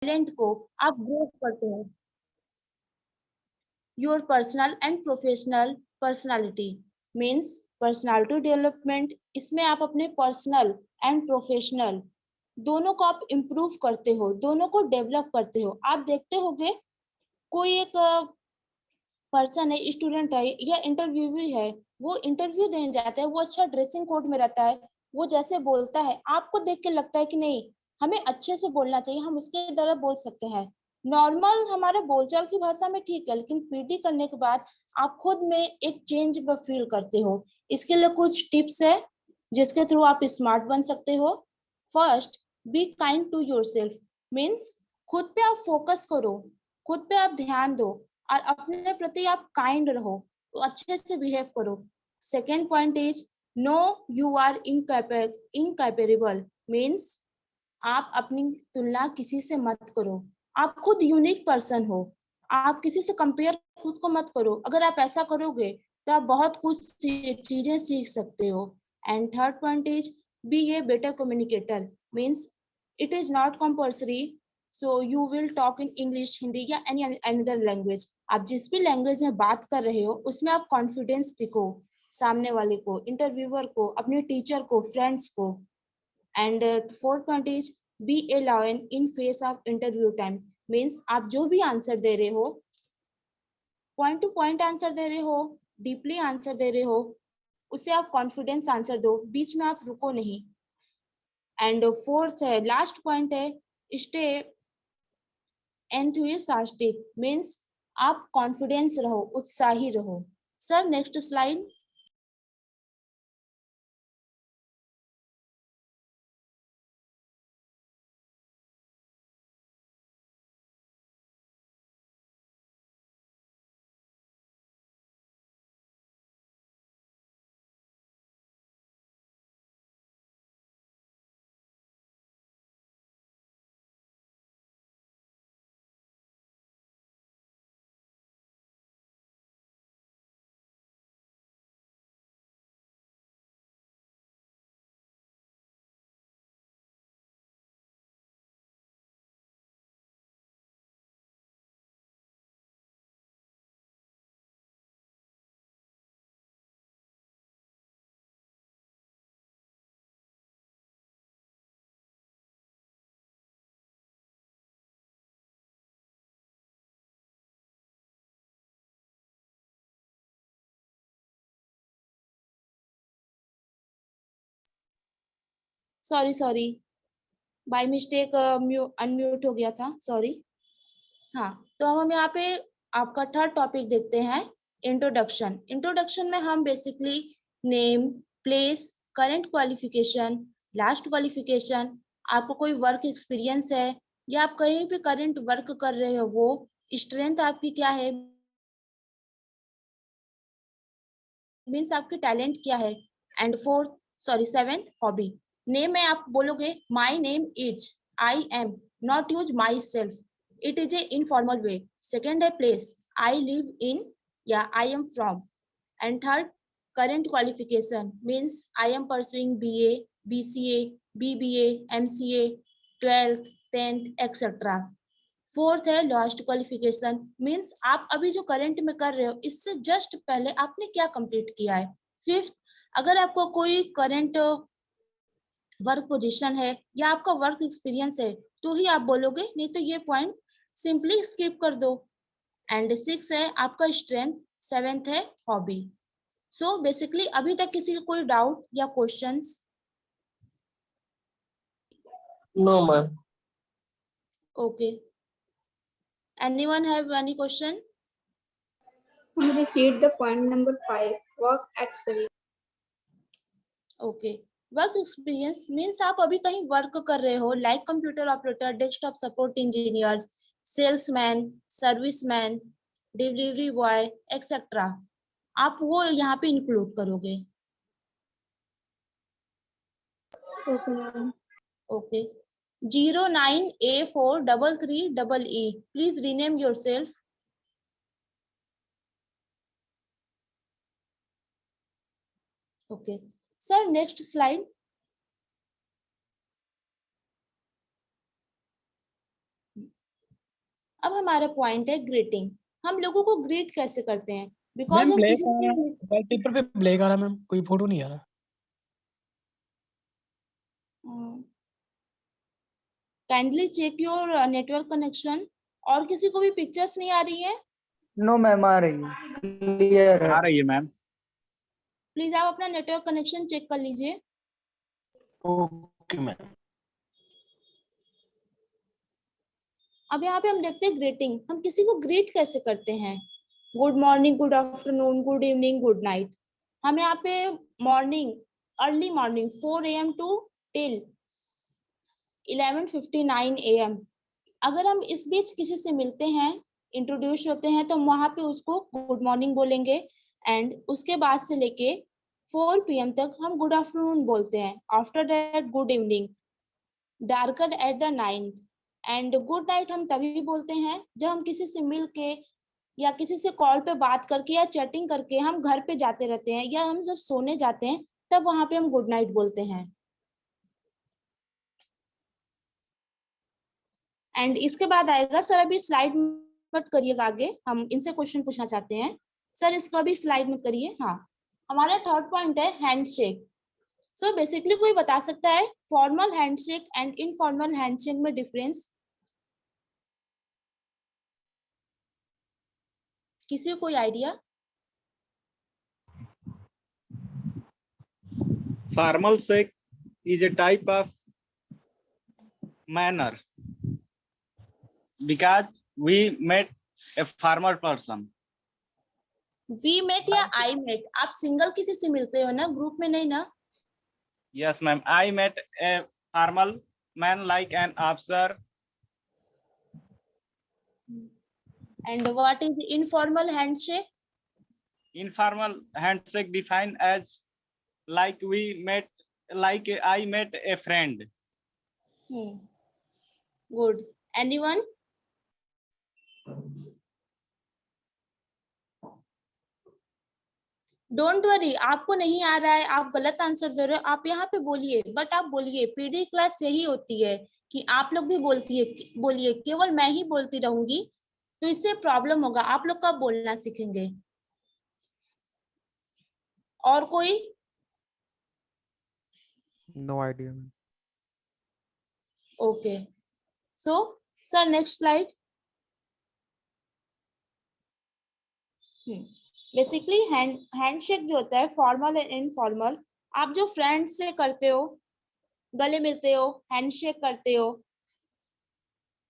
Talent को आप grow करते हो। Your personal and professional personality means personality development. इसमें आप अपने पर्सनल एंड प्रोफेशनल दोनों को आप इम्प्रूव करते हो, दोनों को डेवलप करते हो। आप देखते होगे कोई एक पर्सन है, स्टूडेंट है या इंटरव्यूवी है, वो इंटरव्यू देने जाता है, वो अच्छा ड्रेसिंग कोड में रहता है, वो जैसे बोलता है आपको देख के लगता है कि नहीं हमें अच्छे से बोलना चाहिए, हम उसके तरह बोल सकते हैं। नॉर्मल हमारे बोलचाल की भाषा में ठीक है, लेकिन पीटी करने के बाद आप खुद में एक चेंज फील करते हो। इसके लिए कुछ टिप्स है जिसके थ्रू आप स्मार्ट बन सकते हो। First, be kind to yourself means खुद पे आप फोकस करो, खुद पे आप ध्यान दो और अपने प्रति आप काइंड रहो, तो अच्छे से बिहेव करो। Second point is know you are incapable means आप अपनी तुलना किसी से मत करो। आप खुद यूनिक पर्सन हो, आप किसी से कंपेयर खुद को मत करो। अगर आप ऐसा करोगे तो आप बहुत कुछ चीजें सीख सकते हो। And third point is be a better communicator means it is not compulsory so you will talk in English, Hindi या एनी अनदर लैंग्वेज। आप जिस भी लैंग्वेज में बात कर रहे हो उसमें आप कॉन्फिडेंस दिखो, सामने वाले को, इंटरव्यूअर को, अपने टीचर को, फ्रेंड्स को। And fourth point is be a lion in face of interview time means आप जो भी आंसर दे रहे हो, पॉइंट टू पॉइंट आंसर दे रहे हो, डीपली आंसर दे रहे हो, उसे आप कॉन्फिडेंस आंसर दो, बीच में आप रुको नहीं। एंड फोर्थ है, लास्ट पॉइंट है, स्टे एंथुसियास्टिक मीन्स आप कॉन्फिडेंस रहो, उत्साही रहो। Sir next slide. Sorry sorry, by mistake unmute हो गया था, सॉरी। हाँ, तो अब हम यहाँ पे आपका थर्ड टॉपिक देखते हैं, इंट्रोडक्शन। इंट्रोडक्शन में हम basically name, place, current qualification, last qualification, आपको कोई वर्क एक्सपीरियंस है या आप कहीं पे करंट वर्क कर रहे हो, वो स्ट्रेंथ आपकी क्या है मीन्स आपकी टैलेंट क्या है। And fourth sorry seventh, hobby. Name में आप बोलोगे my name is, I am, not use my self, it is a informal way. Second है प्लेस, आई लिव इन या I am from. And third current qualification means I am pursuing BA, BCA, BBA, MCA, 12th, 10th, etc. Fourth है last qualification means आप अभी जो current में कर रहे हो इससे जस्ट पहले आपने क्या कंप्लीट किया है। फिफ्थ, अगर आपको कोई करंट वर्क पोजीशन है या आपका वर्क एक्सपीरियंस है तो ही आप बोलोगे, नहीं तो ये पॉइंट सिंपली स्किप कर दो। एंड सिक्स है आपका स्ट्रेंथ, सेवेंथ है हॉबी। सो बेसिकली अभी तक किसी का कोई डाउट या questions? No ma'am. Okay, anyone have any question? Repeat the point number 5. Work experience. Okay, work experience means आप अभी कहीं वर्क कर रहे हो, like computer operator, desktop support engineer, salesman, serviceman, delivery boy etcetera, आप वो यहाँ पे इंक्लूड करोगे। Okay, ma'am. Okay, 09A433EE, please rename yourself. Okay sir, next slide. अब हमारा पॉइंट है ग्रीटिंग। हम लोगों को ग्रीट कैसे करते हैं? बिकॉज मैम हम ब्लैक किसी आ रहा है, से वॉलपेपर पे ब्लैक आ रहा है मैम, कोई फोटो नहीं आ रहा। Kindly check your network connection. और किसी को भी पिक्चर्स नहीं आ रही है? नो मैम, आ रही है, क्लियर है। आ रही है मैम। प्लीज आप अपना नेटवर्क कनेक्शन चेक कर लीजिए। Okay ma'am. अब यहाँ पे हम देखते हैं ग्रीटिंग। हम किसी को ग्रीट कैसे करते हैं? Good morning, good afternoon, good evening, good night. हम यहाँ पे morning, early morning 4 AM to till 11:59 AM, अगर हम इस बीच किसी से मिलते हैं, इंट्रोड्यूस होते हैं, तो वहां पे उसको गुड मॉर्निंग बोलेंगे। एंड उसके बाद से लेके 4 PM तक हम गुड आफ्टरनून बोलते हैं। After that good evening, darker at the night, and good night हम तभी बोलते हैं जब हम किसी से मिल के या किसी से कॉल पे बात करके या चैटिंग करके हम घर पे जाते रहते हैं या हम जब सोने जाते हैं, तब वहां पे हम गुड नाइट बोलते हैं। एंड इसके बाद आएगा, सर अभी स्लाइड मत करिएगा आगे, हम इनसे क्वेश्चन पूछना चाहते हैं। सर इसको अभी स्लाइड मत करिए। हाँ, हमारा थर्ड पॉइंट है हैंडशेक। सो बेसिकली कोई बता सकता है formal handshake and informal handshake में डिफरेंस? किसी को कोई idea? Formal shake is a type of manner because we met a formal person. We met या आई मेट? आप सिंगल किसी से मिलते हो ना, ग्रुप में नहीं ना? Yes, ma'am. I met a formal man like an officer. And what is informal handshake? Informal handshake defined as like we met, like I met a friend. Good. Anyone? Don't worry, आपको नहीं आ रहा है, आप गलत answer दे रहे हो, आप यहाँ पे बोलिए, बट आप बोलिए। पीडी क्लास यही होती है कि आप लोग भी बोलिए। केवल मैं ही बोलती रहूंगी तो इससे प्रॉब्लम होगा। आप लोग कब बोलना सीखेंगे? और कोई? No idea. Okay, so sir next slide. Basically handshake जो होता है, फॉर्मल एंड इनफॉर्मल, आप जो फ्रेंड से करते हो, गले मिलते हो, हैंडशेक करते हो,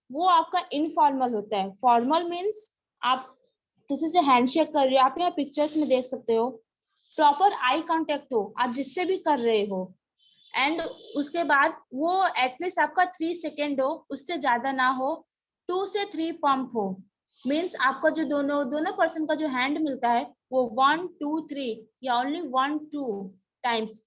वो आपका इनफॉर्मल होता है। फॉर्मल मीन्स आप किसी से हैंडशेक कर रहे हो, आप यहाँ पिक्चर्स में देख सकते हो, प्रॉपर आई कांटेक्ट हो आप जिससे भी कर रहे हो, एंड उसके बाद वो एटलीस्ट आपका 3 सेकेंड हो, उससे ज्यादा ना हो, 2 से 3 पंप हो। मीन्स आपका जो दोनों पर्सन का जो हैंड मिलता है वो 1 2 3 या ओनली 1 2 टाइम्स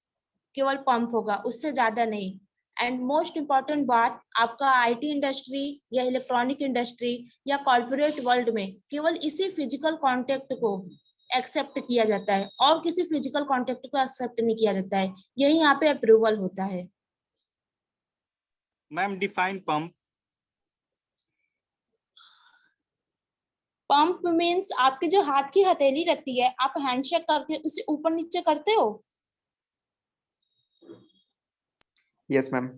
केवल पंप होगा, उससे ज्यादा नहीं। एंड मोस्ट इम्पॉर्टेंट बात, आपका आईटी इंडस्ट्री या इलेक्ट्रॉनिक इंडस्ट्री या कॉर्पोरेट वर्ल्ड में केवल इसी फिजिकल कांटेक्ट को एक्सेप्ट किया जाता है, और किसी फिजिकल कांटेक्ट को एक्सेप्ट नहीं किया जाता है। यही यहाँ पे अप्रूवल होता है। Ma'am, define pump. Pump means आपके जो हाथ की हथेली रहती है, आप हैंडशेक करके उसे ऊपर नीचे करते हो। Yes ma'am.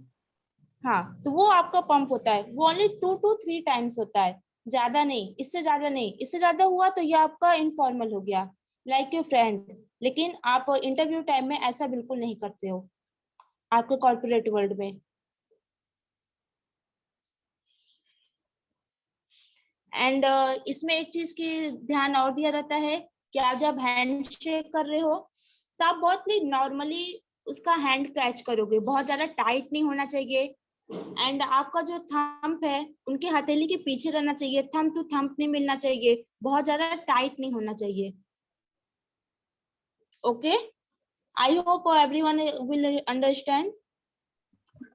हाँ, तो वो आपका पंप होता है। वो ओनली 2 to 3 टाइम्स होता है, ज्यादा नहीं, इससे ज्यादा नहीं। इससे ज्यादा हुआ तो ये आपका इनफॉर्मल हो गया, लाइक योर फ्रेंड। लेकिन आप इंटरव्यू टाइम में ऐसा बिल्कुल नहीं करते हो आपके कॉर्पोरेट वर्ल्ड में। एंड इसमें एक चीज की ध्यान और दिया रहता है कि आप जब हैंड शेक कर रहे हो तो आप बहुत ही नॉर्मली उसका हैंड कैच करोगे, बहुत ज्यादा टाइट नहीं होना चाहिए। एंड आपका जो थंब है उनके हथेली के पीछे रहना चाहिए, थंब टू थंब नहीं मिलना चाहिए, बहुत ज्यादा टाइट नहीं होना चाहिए। Okay, I hope everyone will understand.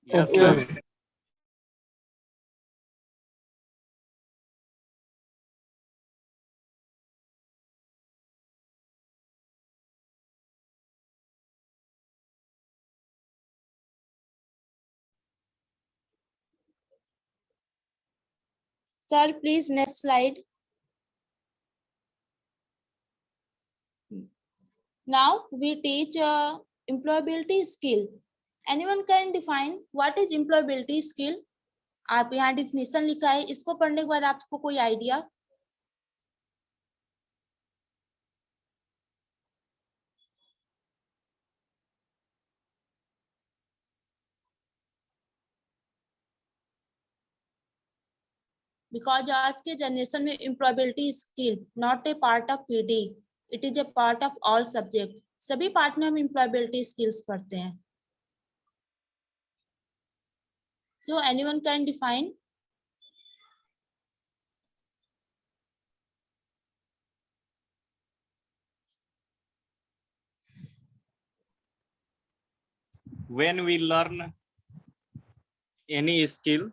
Yes, Okay. ma'am. Sir, please next slide. Now we teach employability skill. Anyone can define what is employability skill? आप यहाँ डिफिनेशन लिखा है, इसको पढ़ने के बाद आपको कोई आइडिया? बिकॉज आज के जनरेशन में employability skill not a part of PD, it is a part of all subject. सभी पार्ट में हम एम्प्लॉयबिलिटी स्किल्स पढ़ते हैं. सो anyone can define? When we learn any skill,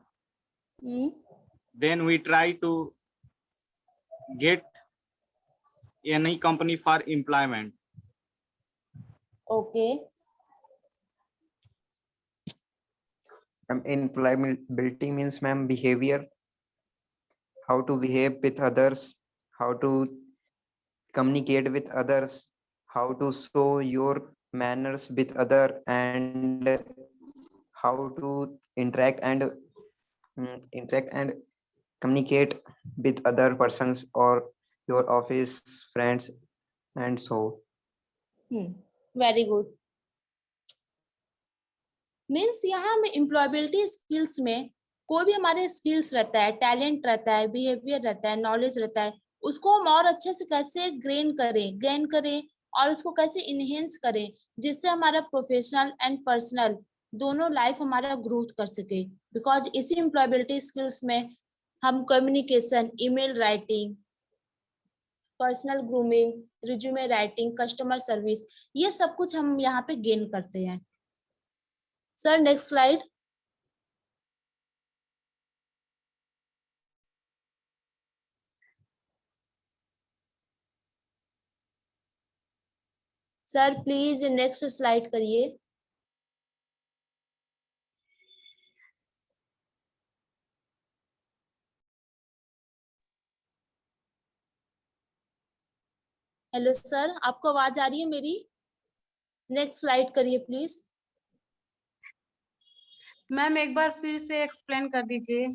then we try to get any company for employment. Okay. Employability means, ma'am, behavior, how to behave with others, how to communicate with others, how to show your manners with other, and how to interact and communicate with other persons or your office friends and so. Very good. Means यहाँ में employability skills में कोई भी हमारे skills रहता है, talent रहता है, बिहेवियर रहता है, नॉलेज रहता है, उसको हम और अच्छे से कैसे गेन करें और उसको कैसे इनहेंस करें, जिससे हमारा प्रोफेशनल एंड पर्सनल दोनों लाइफ हमारा ग्रोथ कर सके. बिकॉज इसी एम्प्लॉयबिलिटी स्किल्स में हम communication, email writing, personal grooming, resume writing, customer service, ये सब कुछ हम यहाँ पे गेन करते हैं. Sir next slide. Sir please next slide करिए. हेलो सर, आपको आवाज आ रही है मेरी? नेक्स्ट स्लाइड करिए प्लीज. मैम एक बार फिर से एक्सप्लेन कर दीजिए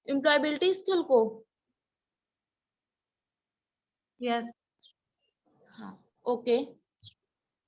एम्प्लॉयबिलिटी स्किल को. यस. हाँ, ओके.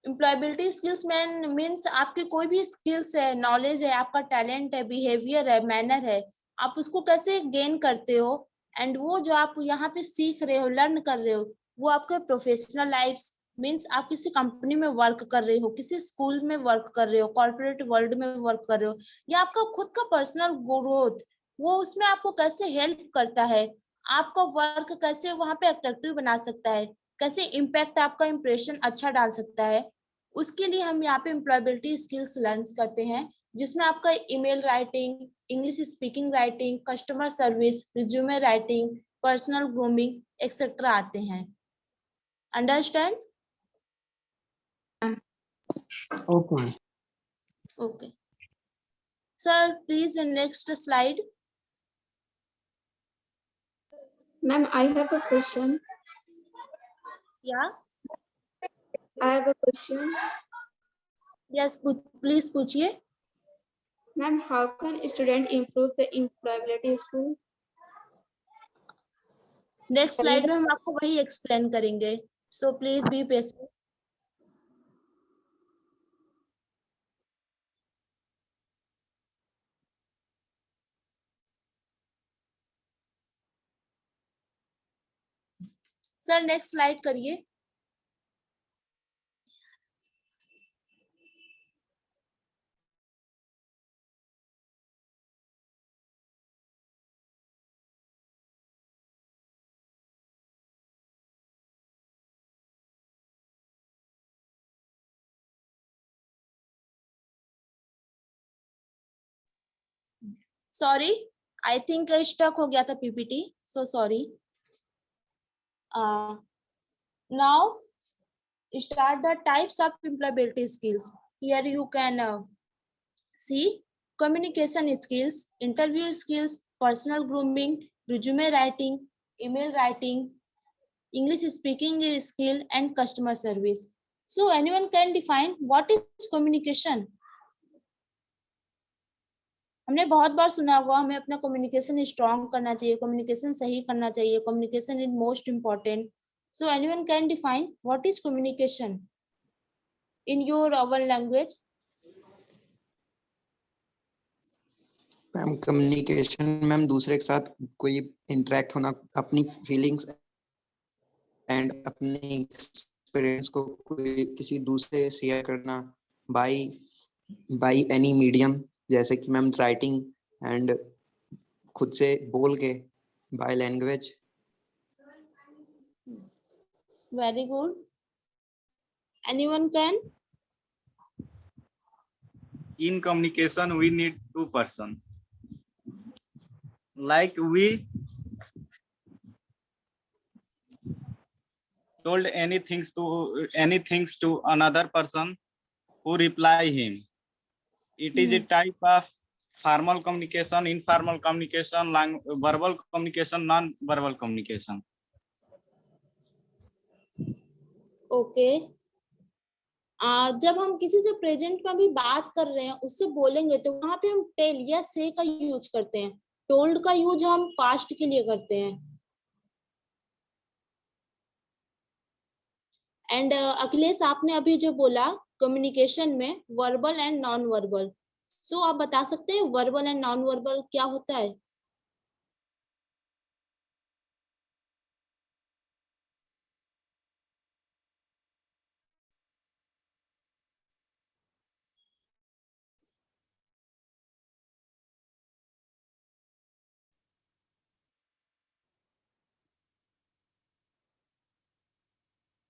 एम्प्लॉयबिलिटी स्किल्स में मीन्स आपकी कोई भी स्किल्स है, नॉलेज है, आपका टैलेंट है, बिहेवियर है, मैनर है, आप उसको कैसे गेन करते हो, एंड वो जो आप यहाँ पे सीख रहे हो, लर्न कर रहे हो, वो आपके प्रोफेशनल लाइफ मीन्स आप किसी कंपनी में वर्क कर रहे हो, किसी स्कूल में वर्क कर रहे हो, कॉर्पोरेट वर्ल्ड में वर्क कर रहे हो, या आपका खुद का पर्सनल ग्रोथ, वो उसमें आपको कैसे हेल्प करता है, आपका वर्क कैसे वहां पे अट्रैक्टिव बना सकता है, कैसे इम्पैक्ट आपका इंप्रेशन अच्छा डाल सकता है, उसके लिए हम यहाँ पे एम्प्लॉयबिलिटी स्किल्स लर्न करते हैं, जिसमें आपका email writing, English speaking writing, customer service, resume writing, personal grooming etcetera आते हैं. Understand? Okay. Okay. Sir, please next slide. Ma'am, I have a question. Yeah. I have a question. Yes, please पूछिए. Ma'am, how can student improve the employability skill? Next slide में हम आपको वही explain करेंगे. So please be patient. Sir next slide करिए. Sorry, I think stuck हो गया था PPT, so sorry. Now start the types of employability skills. Here you can see communication skills, interview skills, personal grooming, resume writing, email writing, English speaking skill, and customer service. So anyone can define what is communication? हमने बहुत बार सुना हुआ हमें अपना communication strong करना चाहिए, communication सही करना चाहिए, communication is most important. So anyone can define what is communication in your oven language? Ma'am communication ma'am दूसरे के साथ कोई इंटरेक्ट होना, अपनी फीलिंग्स एंड अपनी एक्सपीरियंस को कोई किसी दूसरे से शेयर करना बाय एनी मीडियम, जैसे कि मैम राइटिंग एंड खुद से बोल के by language. Very good. Anyone can? In communication we need two person, like we told anything to another person who reply him. It is a type of formal communication, informal communication, verbal communication, non-verbal communication. Okay. जब हम किसी से present में भी बात कर रहे हैं, उससे बोलेंगे तो वहां पे हम टेल या से का यूज करते हैं. टोल्ड का यूज हम पास्ट के लिए करते हैं. एंड अखिलेश, आपने अभी जो बोला कम्युनिकेशन में वर्बल एंड नॉन वर्बल, सो आप बता सकते हैं वर्बल एंड नॉन वर्बल क्या होता है?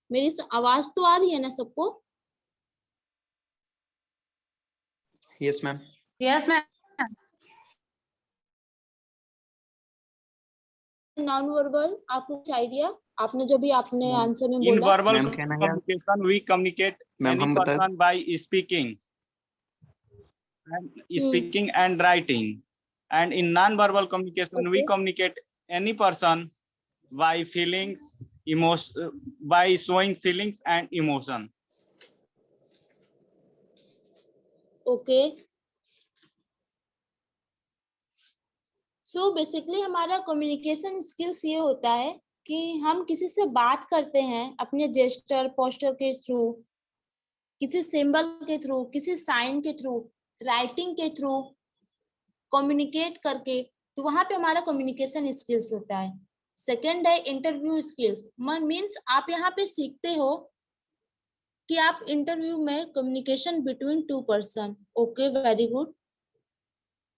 मेरी आवाज तो आ रही है ना सबको? Yes ma'am. Yes ma'am. Non verbal आपको कुछ आइडिया? आपने जो भी आपने आंसर में In बोला. verbal Ma'am, can I have- communication we communicate Ma'am, any हम बता- person by speaking and writing, and in non-verbal communication we Okay. communicate any person by feelings, by showing feelings and emotion. Okay. So basically हमारा communication skills ये होता है कि हम किसी से बात करते हैं अपने जेस्टर पोस्टर के थ्रू, किसी सिंबल के थ्रू, किसी साइन के थ्रू, राइटिंग के थ्रू कम्युनिकेट करके, तो वहां पे हमारा कम्युनिकेशन स्किल्स होता है. सेकंड है इंटरव्यू स्किल्स. मींस आप यहाँ पे सीखते हो कि आप इंटरव्यू में communication between two person. Okay, very good.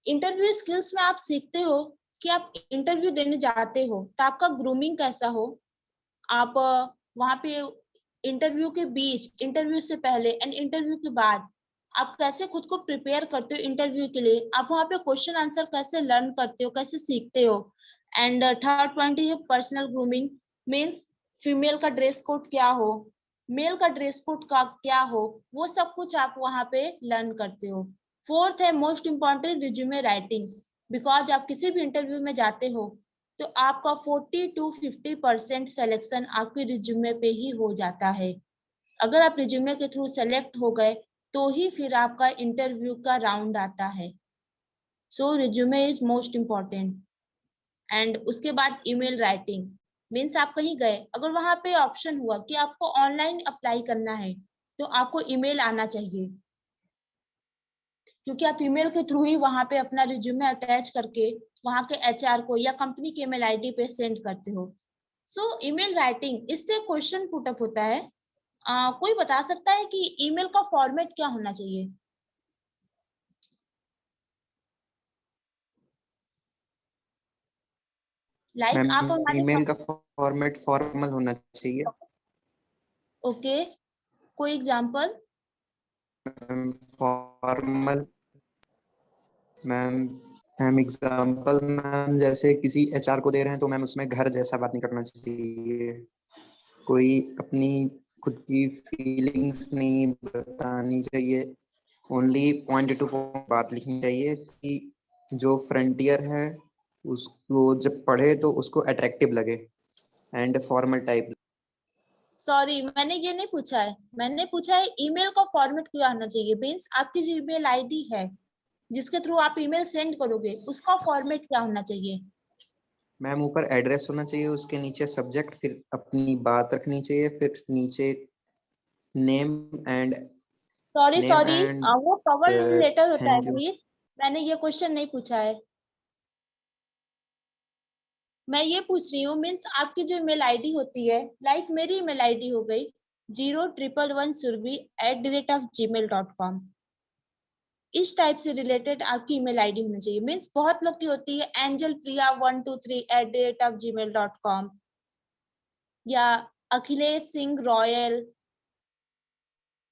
Interview skills में आप सीखते हो कि आप इंटरव्यू देने जाते हो तो आपका ग्रूमिंग कैसा हो. आप वहां पे इंटरव्यू के बीच, इंटरव्यू से पहले एंड इंटरव्यू के बाद आप कैसे खुद को प्रिपेयर करते हो इंटरव्यू के लिए. आप वहां पे क्वेश्चन आंसर कैसे लर्न करते हो, कैसे सीखते हो. एंड थर्ड पॉइंट ये पर्सनल ग्रूमिंग. मीन्स फीमेल का ड्रेस कोड क्या हो, मेल का ड्रेस कोड का क्या हो, वो सब कुछ आप वहां पे लर्न करते हो. फोर्थ है most important resume writing. Because आप किसी भी इंटरव्यू में जाते हो तो आपका 40 to 50% सिलेक्शन आपके रिज्यूमे पे ही हो जाता है. अगर आप रिज्यूमे के थ्रू सेलेक्ट हो गए तो ही फिर आपका इंटरव्यू का राउंड आता है. So resume is most important. And उसके बाद ईमेल राइटिंग. मीन्स आप कहीं गए, अगर वहां पे ऑप्शन हुआ कि आपको ऑनलाइन अप्लाई करना है तो आपको ईमेल आना चाहिए, क्योंकि आप ईमेल के थ्रू ही वहां पे अपना रिज्यूमे अटैच करके वहां के एचआर को या कंपनी के ईमेल आईडी पे सेंड करते हो. सो ईमेल राइटिंग, इससे क्वेश्चन पुट अप होता है. कोई बता सकता है कि ईमेल का फॉर्मेट क्या होना चाहिए? लाइक आप हमारे ईमेल का फॉर्मेट फॉर्मल होना चाहिए. ओके, कोई example? Formal ma'am example ma'am जैसे किसी एचआर को दे रहे हैं तो मैम उसमें घर जैसा बात नहीं करना चाहिए. कोई अपनी खुद की फीलिंग्स नहीं बतानी चाहिए. ओनली पॉइंट टू पॉइंट बात लिखनी चाहिए कि जो फ्रंटियर है उसको जब पढ़े तो उसको अट्रैक्टिव लगे एंड फॉर्मल टाइप। सॉरी, मैंने ये नहीं पूछा है, मैंने पूछा है ईमेल का फॉर्मेट क्या होना चाहिए। मीन्स आपकी जो ईमेल आईडी है जिसके थ्रू आप ईमेल सेंड करोगे उसका फॉर्मेट क्या होना चाहिए। मैम ऊपर एड्रेस होना चाहिए, उसके नीचे सब्जेक्ट, फिर अपनी बात रखनी चाहिए, फिर नीचे name and sorry name sorry, and वो कवर लेटर होता है थैंक यू। प्लीज। मैंने ये क्वेश्चन नहीं पूछा है, मैं ये पूछ रही हूँ मीन्स आपकी जो ईमेल आईडी होती है, लाइक मेरी ईमेल आईडी हो गई 011surbi@gmail.com। इस टाइप से रिलेटेड आपकी ईमेल आईडी होनी चाहिए। मीन्स बहुत लोग की होती है angelpriya123@gmail.com या अखिलेश सिंह रॉयल,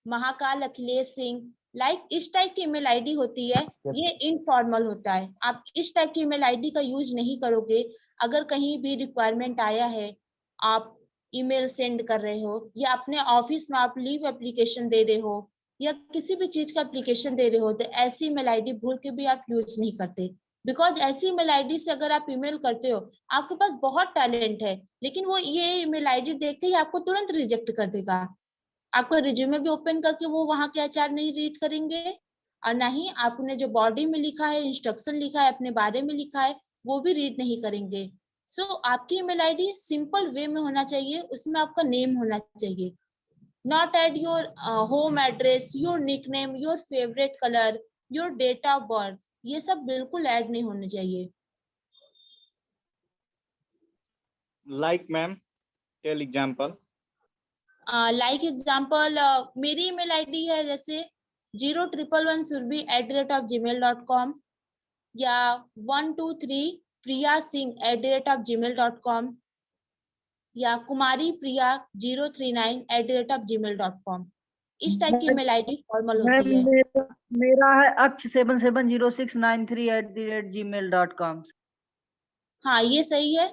महाकाल अखिलेश सिंह, लाइक इस टाइप की ईमेल आईडी होती है। ये इनफॉर्मल होता है, आप इस टाइप की ईमेल आईडी का यूज नहीं करोगे। अगर कहीं भी रिक्वायरमेंट आया है, आप ईमेल सेंड कर रहे हो या अपने ऑफिस में आप लीव एप्लीकेशन दे रहे हो या किसी भी चीज का एप्लीकेशन दे रहे हो, तो ऐसी ईमेल आईडी भूल के भी आप यूज नहीं करते। बिकॉज ऐसी ईमेल आईडी से अगर आप ईमेल करते हो, आपके पास बहुत टैलेंट है लेकिन वो ये ईमेल आईडी देख के ही आपको तुरंत रिजेक्ट कर देगा। आपका रिज्यूमे भी ओपन करके वो वहां के एचआर नहीं रीड करेंगे, और ना ही आपने जो बॉडी में लिखा है, इंस्ट्रक्शन लिखा है, अपने बारे में लिखा है, वो भी रीड नहीं करेंगे। सो आपकी ईमेल आईडी सिंपल वे में होना चाहिए, उसमें आपका नेम होना चाहिए, not add your home address, your nickname, your favourite colour, your date of birth, ये सब बिल्कुल ऐड नहीं होने चाहिए। Like ma'am, tell example. Like example, मेरी ईमेल आईडी है जैसे 011surbi@gmail.com या 123priya singh@gmail.com या कुमारी प्रिया 039@gmail.com। इस टाइप की ईमेल आईडी फॉर्मल होती है। मेरा है अक्ष 770693@gmail.com। हाँ, ये सही है।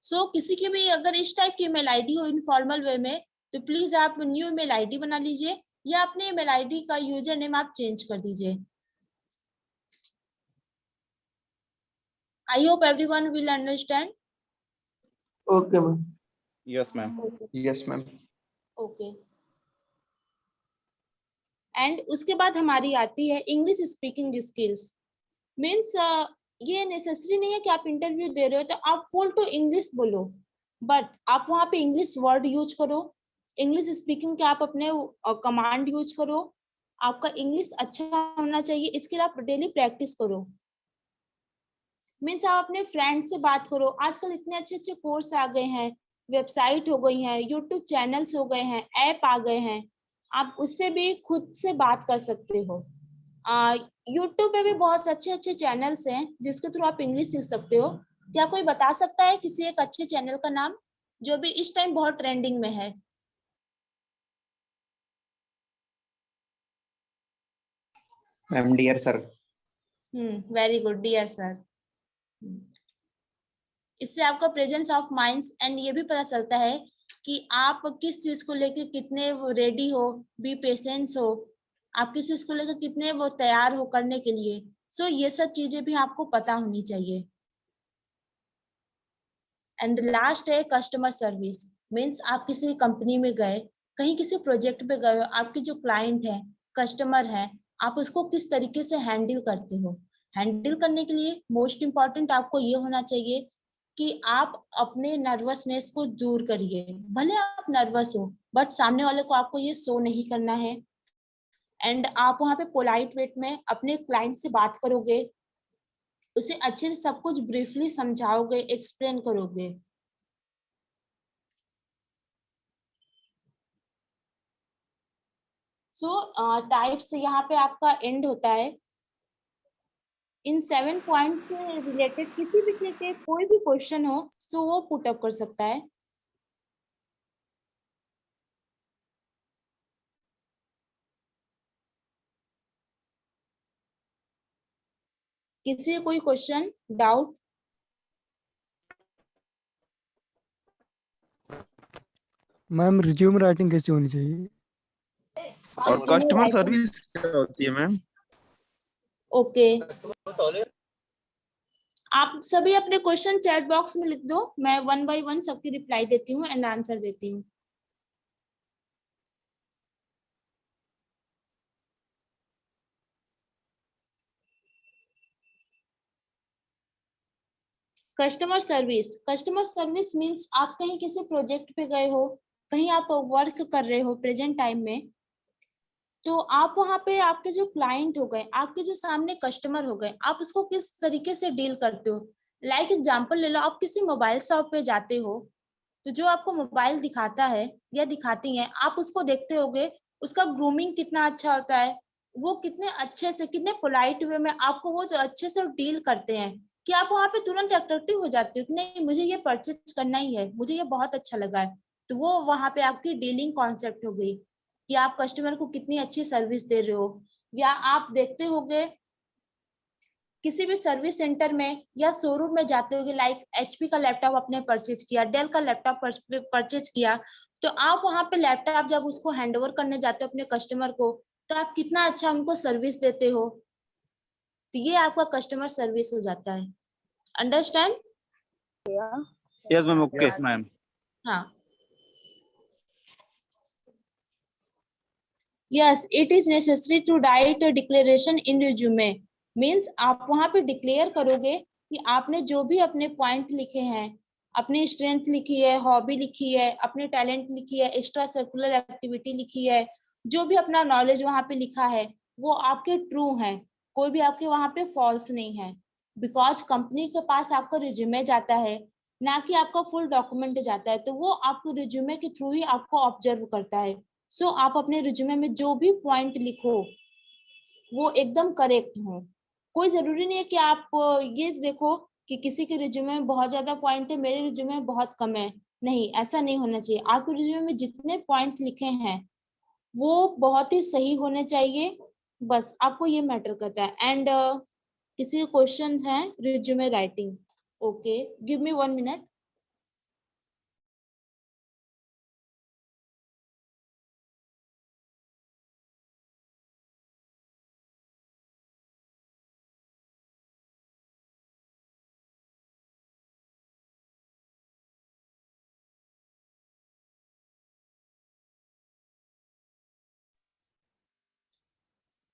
सो किसी की भी अगर इस टाइप की ईमेल आईडी हो इनफॉर्मल वे में, तो प्लीज आप न्यू ईमेल आईडी बना लीजिए या अपने ईमेल आईडी का यूजर नेम आप चेंज कर दीजिए। I hope everyone will understand. Okay, ma'am. Yes ma'am. Yes ma'am. Okay, and उसके बाद हमारी आती है इंग्लिश स्पीकिंग स्किल्स। मीन्स ये नेसेसरी नहीं है कि आप इंटरव्यू दे रहे हो तो आप फुल टू इंग्लिश बोलो, बट आप वहाँ पे इंग्लिश वर्ड यूज करो, इंग्लिश स्पीकिंग के आप अपने कमांड यूज करो, आपका इंग्लिश अच्छा होना चाहिए, इसके लिए आप डेली प्रैक्टिस करो। मीन्स आप अपने फ्रेंड से बात करो, आजकल इतने अच्छे अच्छे कोर्स आ गए हैं, वेबसाइट हो गई है, यूट्यूब चैनल्स हो गए हैं, ऐप आ गए हैं, आप उससे भी खुद से बात कर सकते हो। यूट्यूब पे भी बहुत अच्छे अच्छे चैनल्स हैं जिसके थ्रू आप इंग्लिश सीख सकते हो। क्या कोई बता सकता है किसी एक अच्छे चैनल का नाम जो भी इस टाइम बहुत ट्रेंडिंग में है? Ma'am dear sir. Very good dear sir. इससे आपका प्रेजेंस ऑफ माइंड्स एंड ये भी पता चलता है कि आप किस चीज को लेकर कितने रेडी हो, बी पेशेंस हो, आप किस चीज को लेकर कितने वो तैयार हो करने के लिए। सो ये सब चीजें भी आपको पता होनी चाहिए। एंड लास्ट है कस्टमर सर्विस। मीन्स आप किसी कंपनी में गए, कहीं किसी प्रोजेक्ट पे गए हो, आपके जो क्लाइंट है, कस्टमर है, आप उसको किस तरीके से हैंडल करते हो। हैंडल करने के लिए मोस्ट इम्पॉर्टेंट आपको ये होना चाहिए कि आप अपने नर्वसनेस को दूर करिए। भले आप नर्वस हो बट सामने वाले को आपको ये शो नहीं करना है। एंड आप वहाँ पे पोलाइट वे में अपने क्लाइंट से बात करोगे, उसे अच्छे से सब कुछ ब्रीफली समझाओगे, एक्सप्लेन करोगे। सो टाइप्स यहाँ पे आपका एंड होता है। इन 7 पॉइंट से रिलेटेड किसी भी तरह के कोई भी क्वेश्चन हो सो वो पुट अप कर सकता है। किसी कोई question, doubt? Ma'am resume writing कैसी होनी चाहिए? और कस्टमर सर्विस क्या होती है मैम? ओके, आप सभी अपने क्वेश्चन चैट बॉक्स में लिख दो, मैं 1 by 1 सबकी रिप्लाई देती हूँ एंड आंसर देती हूँ। कस्टमर सर्विस मीन्स आप कहीं किसी प्रोजेक्ट पे गए हो, कहीं आप वर्क कर रहे हो प्रेजेंट टाइम में, तो आप वहां पे आपके जो क्लाइंट हो गए, आपके जो सामने कस्टमर हो गए, आप उसको किस तरीके से डील करते हो। लाइक एग्जांपल ले लो, आप किसी मोबाइल शॉप पे जाते हो, तो जो आपको मोबाइल दिखाता है या दिखाती है, आप उसको देखते होगे, उसका ग्रूमिंग कितना अच्छा होता है, वो कितने अच्छे से, कितने पोलाइट वे में आपको वो जो अच्छे से डील करते हैं, कि आप वहां पे तुरंत अट्रैक्टिव हो जाते हो कि नहीं मुझे ये परचेज करना ही है, मुझे ये बहुत अच्छा लगा है। तो वो वहां पे आपकी डीलिंग कॉन्सेप्ट हो गई कि आप कस्टमर को कितनी अच्छी सर्विस दे रहे हो। या आप देखते होगे किसी भी सर्विस सेंटर में या शोरूम में जाते होगे, लाइक एचपी का लैपटॉप आपने परचेज किया, डेल का लैपटॉप परचेज किया, तो आप वहां पे लैपटॉप जब उसको हैंडओवर करने जाते हो अपने कस्टमर को, तो आप कितना अच्छा उनको सर्विस देते हो। तो ये आपका कस्टमर सर्विस हो जाता है। Understand? Yes ma'am, okay. Yes, ma'am. हाँ, yes it is necessary to write a declaration in resume. Means आप वहां पे डिक्लेयर करोगे कि आपने जो भी अपने पॉइंट लिखे हैं, अपनी स्ट्रेंथ लिखी है, हॉबी लिखी है, अपने टैलेंट लिखी है, एक्स्ट्रा सर्कुलर एक्टिविटी लिखी है, जो भी अपना नॉलेज वहां पे लिखा है वो आपके ट्रू हैं, कोई भी आपके वहां पे फॉल्स नहीं है। बिकॉज कंपनी के पास आपका रिज्यूमे जाता है, ना कि आपका फुल डॉक्यूमेंट जाता है, तो वो आपको रिज्यूमे के थ्रू ही आपको ऑब्जर्व करता है। सो आप अपने रिज्यूमे में जो भी पॉइंट लिखो वो एकदम करेक्ट हो। कोई जरूरी नहीं है कि आप ये देखो कि किसी के रिज्यूमे में बहुत ज्यादा पॉइंट है, मेरे रिज्यूमे में बहुत कम है। नहीं, ऐसा नहीं होना चाहिए। आपके रिज्यूमे में जितने पॉइंट लिखे हैं वो बहुत ही सही होने चाहिए, बस आपको ये मैटर करता है। एंड किसी क्वेश्चन है resume writing? Okay, give me 1 minute।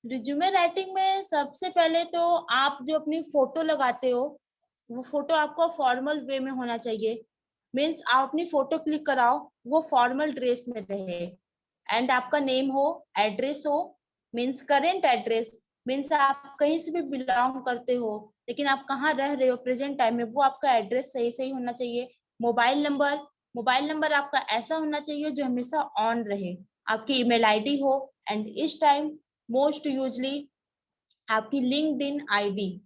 Resume writing में सबसे पहले तो आप जो अपनी फोटो लगाते हो वो फोटो आपको फॉर्मल वे में होना चाहिए। मीन्स आप अपनी फोटो क्लिक कराओ वो फॉर्मल ड्रेस में रहे, एंड आपका नेम हो, एड्रेस हो, मीन्स करेंट एड्रेस, मीन्स आप कहीं से भी बिलोंग करते हो लेकिन आप कहाँ रह रहे हो प्रेजेंट टाइम में, वो आपका एड्रेस सही सही होना चाहिए। मोबाइल नंबर आपका ऐसा होना चाहिए जो हमेशा ऑन रहे, आपकी ईमेल आईडी हो, एंड इस टाइम मोस्ट यूजली आपकी लिंक्डइन आईडी,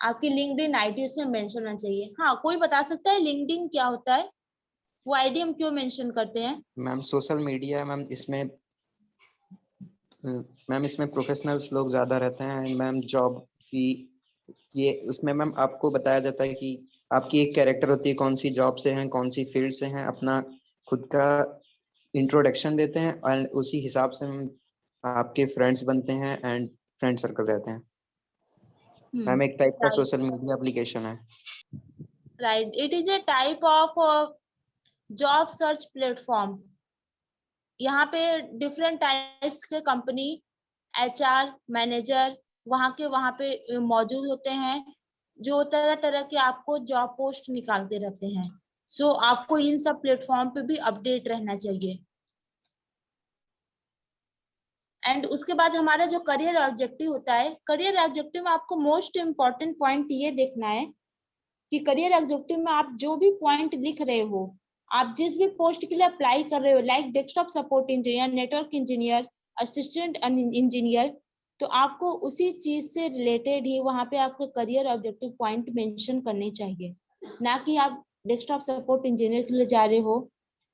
आपकी लिंक्डइन आईडी उसमें मेंशन होना चाहिए। हाँ, कोई बता सकता है लिंक्डइन क्या होता है? वो आईडी हम क्यों मेंशन करते हैं? मैम सोशल मीडिया मैम, इसमें प्रोफेशनल्स लोग ज्यादा रहते हैं मैम। जॉब की ये उसमें मैम आपको बताया जाता है कि आपकी एक कैरेक्टर होती है, कौन सी जॉब से हैं, कौन सी फील्ड से हैं, अपना खुद का इंट्रोडक्शन देते हैं एंड उसी हिसाब से आपके फ्रेंड्स बनते हैं एंड फ्रेंड सर्कल रहते हैं। मैम एक टाइप का सोशल मीडिया एप्लीकेशन है। Right, it is a type of job search platform. यहाँ पे डिफरेंट टाइप्स के कंपनी, एचआर मैनेजर वहाँ पे मौजूद होते हैं जो तरह तरह के आपको जॉब पोस्ट निकालते रहते हैं। सो आपको इन सब प्लेटफॉर्म पे भी अपडेट रहना चाहिए। एंड उसके बाद हमारा जो करियर ऑब्जेक्टिव होता है, करियर ऑब्जेक्टिव में आपको मोस्ट इम्पोर्टेंट पॉइंट ये देखना है कि करियर ऑब्जेक्टिव में आप जो भी पॉइंट लिख रहे हो, आप जिस भी पोस्ट के लिए अप्लाई कर रहे हो, like desktop support engineer, network engineer, assistant engineer, तो आपको उसी चीज से रिलेटेड ही वहां पे आपको करियर ऑब्जेक्टिव पॉइंट मेंशन करने चाहिए। ना कि आप डेस्कटॉप सपोर्ट इंजीनियर के लिए जा रहे हो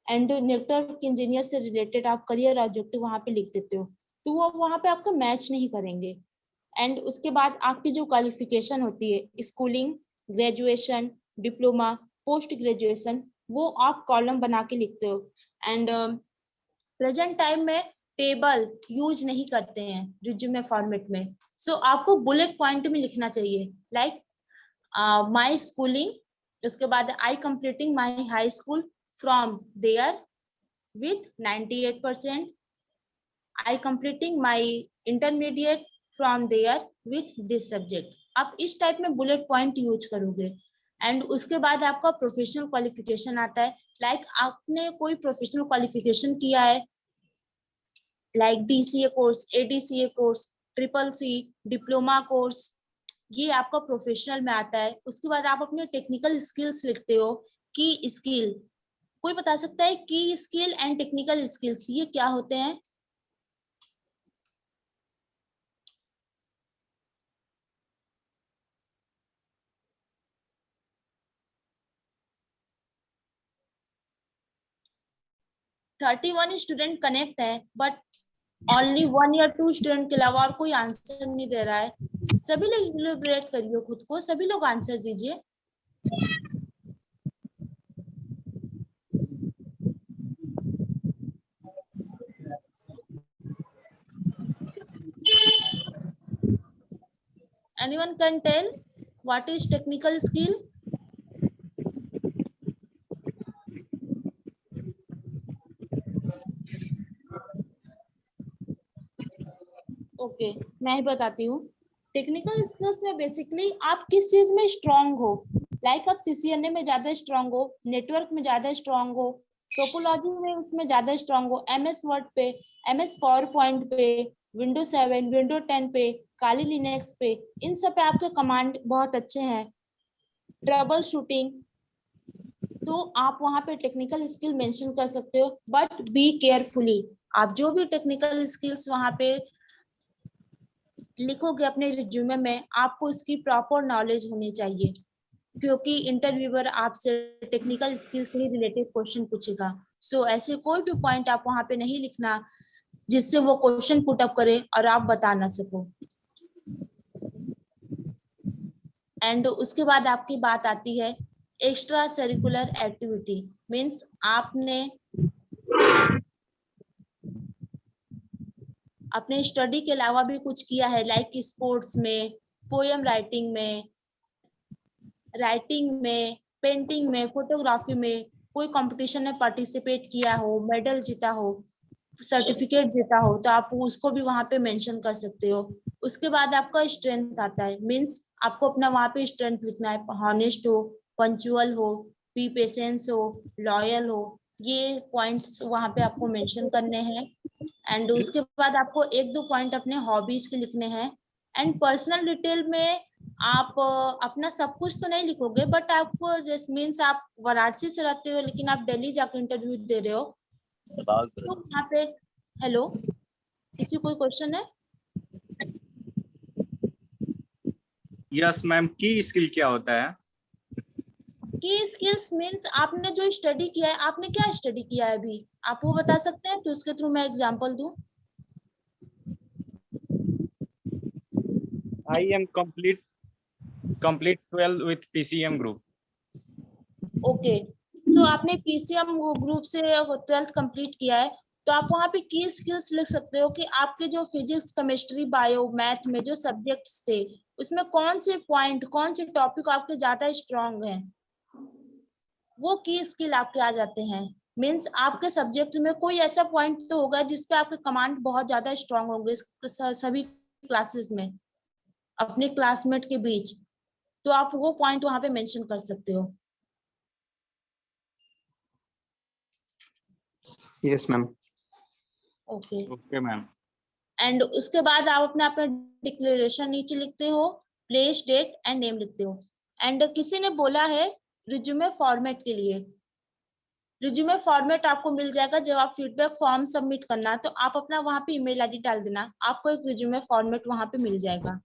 एंड नेटवर्क इंजीनियर से रिलेटेड आप करियर ऑब्जेक्टिव वहां पे लिख देते हो, तो वो वहां पे आपको मैच नहीं करेंगे। एंड उसके बाद आपकी जो क्वालिफिकेशन होती है, schooling, graduation, diploma, post graduation, वो आप कॉलम बना के लिखते हो। एंड प्रेजेंट टाइम में टेबल यूज नहीं करते हैं रिज्यूमे फॉर्मेट में, सो आपको बुलेट पॉइंट में लिखना चाहिए, लाइक माई स्कूलिंग, उसके बाद I completing my high school from there with 98%, I completing my intermediate from there with this subject। आप इस टाइप में बुलेट पॉइंट यूज करोगे। एंड उसके बाद आपका प्रोफेशनल क्वालिफिकेशन आता है, लाइक आपने कोई प्रोफेशनल क्वालिफिकेशन किया है, like DCA course, ADCA course, CCC, diploma course, ये आपका प्रोफेशनल में आता है। उसके बाद आप अपने टेक्निकल स्किल्स लिखते हो, की स्किल। कोई बता सकता है की स्किल एंड टेक्निकल स्किल्स ये क्या होते हैं? थर्टी 31 स्टूडेंट कनेक्ट है, बट ओनली 1 या 2 स्टूडेंट के अलावा और कोई आंसर नहीं दे रहा है। सभी लोग इलैबोरेट करिए खुद को, सभी लोग आंसर दीजिए। Anyone can tell what is technical skill? Okay, मैं ही बताती हूँ। टेक्निकल स्किल्स में बेसिकली आप किस चीज में स्ट्रांग हो, लाइक आप CCNA में ज्यादा स्ट्रांग हो, नेटवर्क में ज्यादा स्ट्रांग हो, टोपोलॉजी में उसमें ज्यादा स्ट्रांग हो, MS वर्ड पे, MS पावरपॉइंट पे, Windows 7, Windows 10 पे, काली लिनक्स पे, इन सब पे आपके कमांड बहुत अच्छे हैं। ट्रबल शूटिंग, तो आप वहां पे टेक्निकल स्किल मेंशन कर सकते हो, बट बी केयरफुली। आप जो भी टेक्निकल स्किल्स वहां पे लिखोगे अपने रिज्यूमे में, आपको इसकी प्रॉपर नॉलेज होनी चाहिए, क्योंकि इंटरव्यूअर आपसे टेक्निकल स्किल से ही रिलेटेड क्वेश्चन पूछेगा। सो ऐसे कोई भी पॉइंट आप वहां पे नहीं लिखना जिससे वो क्वेश्चन पुट अप करे और आप बता ना सको। एंड उसके बाद आपकी बात आती है एक्स्ट्रा सरिकुलर एक्टिविटी, मीन्स आपने अपने स्टडी के अलावा भी कुछ किया है, लाइक स्पोर्ट्स में, पोएम राइटिंग में, पेंटिंग में, फोटोग्राफी में, कोई कंपटीशन में पार्टिसिपेट किया हो, मेडल जीता हो, सर्टिफिकेट जीता हो, तो आप उसको भी वहां पे मेंशन कर सकते हो। उसके बाद आपका स्ट्रेंथ आता है, मीन्स आपको अपना वहां पे स्ट्रेंथ लिखना है, हॉनेस्ट हो, पंचुअल हो, बी पेशेंस हो, लॉयल हो, ये पॉइंट्स वहां पे आपको मेंशन करने हैं। एंड उसके बाद आपको 1-2 पॉइंट अपने हॉबीज के लिखने हैं। एंड पर्सनल डिटेल में आप अपना सब कुछ तो नहीं लिखोगे, बट आपको जैसे मीन्स आप वाराणसी से रहते हो लेकिन आप दिल्ली जाकर इंटरव्यू दे रहे हो, तो वहाँ पे हेलो, किसी कोई क्वेश्चन है? यस मैम, की स्किल क्या होता है? की स्किल्स मीन्स आपने जो स्टडी किया है, आपने क्या स्टडी किया है अभी, आप वो बता सकते हैं, तो उसके थ्रू मैं एग्जांपल दूं। I am complete 12 with PCM group. Okay, सो आपने PCM ग्रुप से 12th कंप्लीट किया है, तो आप वहाँ पे की स्किल्स लिख सकते हो कि आपके जो फिजिक्स, केमिस्ट्री, बायो, मैथ में जो सब्जेक्ट्स थे, उसमें कौन से पॉइंट, कौन से टॉपिक आपके ज्यादा स्ट्रांग हैं, वो की स्किल आपके आ जाते हैं। मीन्स आपके सब्जेक्ट में कोई ऐसा पॉइंट तो होगा जिसपे आपके कमांड बहुत ज्यादा स्ट्रांग होंगे सभी क्लासेस में, अपने क्लासमेट के बीच, तो आप वो पॉइंट वहां पे मेंशन कर सकते हो। Yes ma'am. Okay ma'am. And उसके बाद आप अपना डिक्लेरेशन नीचे लिखते हो, प्लेस, डेट एंड नेम लिखते हो। एंड किसी ने बोला है रिज्यूमे फॉर्मेट के लिए, रिज्यूमे फॉर्मेट आपको मिल जाएगा जब आप फीडबैक फॉर्म सबमिट करना, तो आप अपना वहां पे ईमेल आईडी डाल देना, आपको एक रिज्यूमे फॉर्मेट वहां पे मिल जाएगा।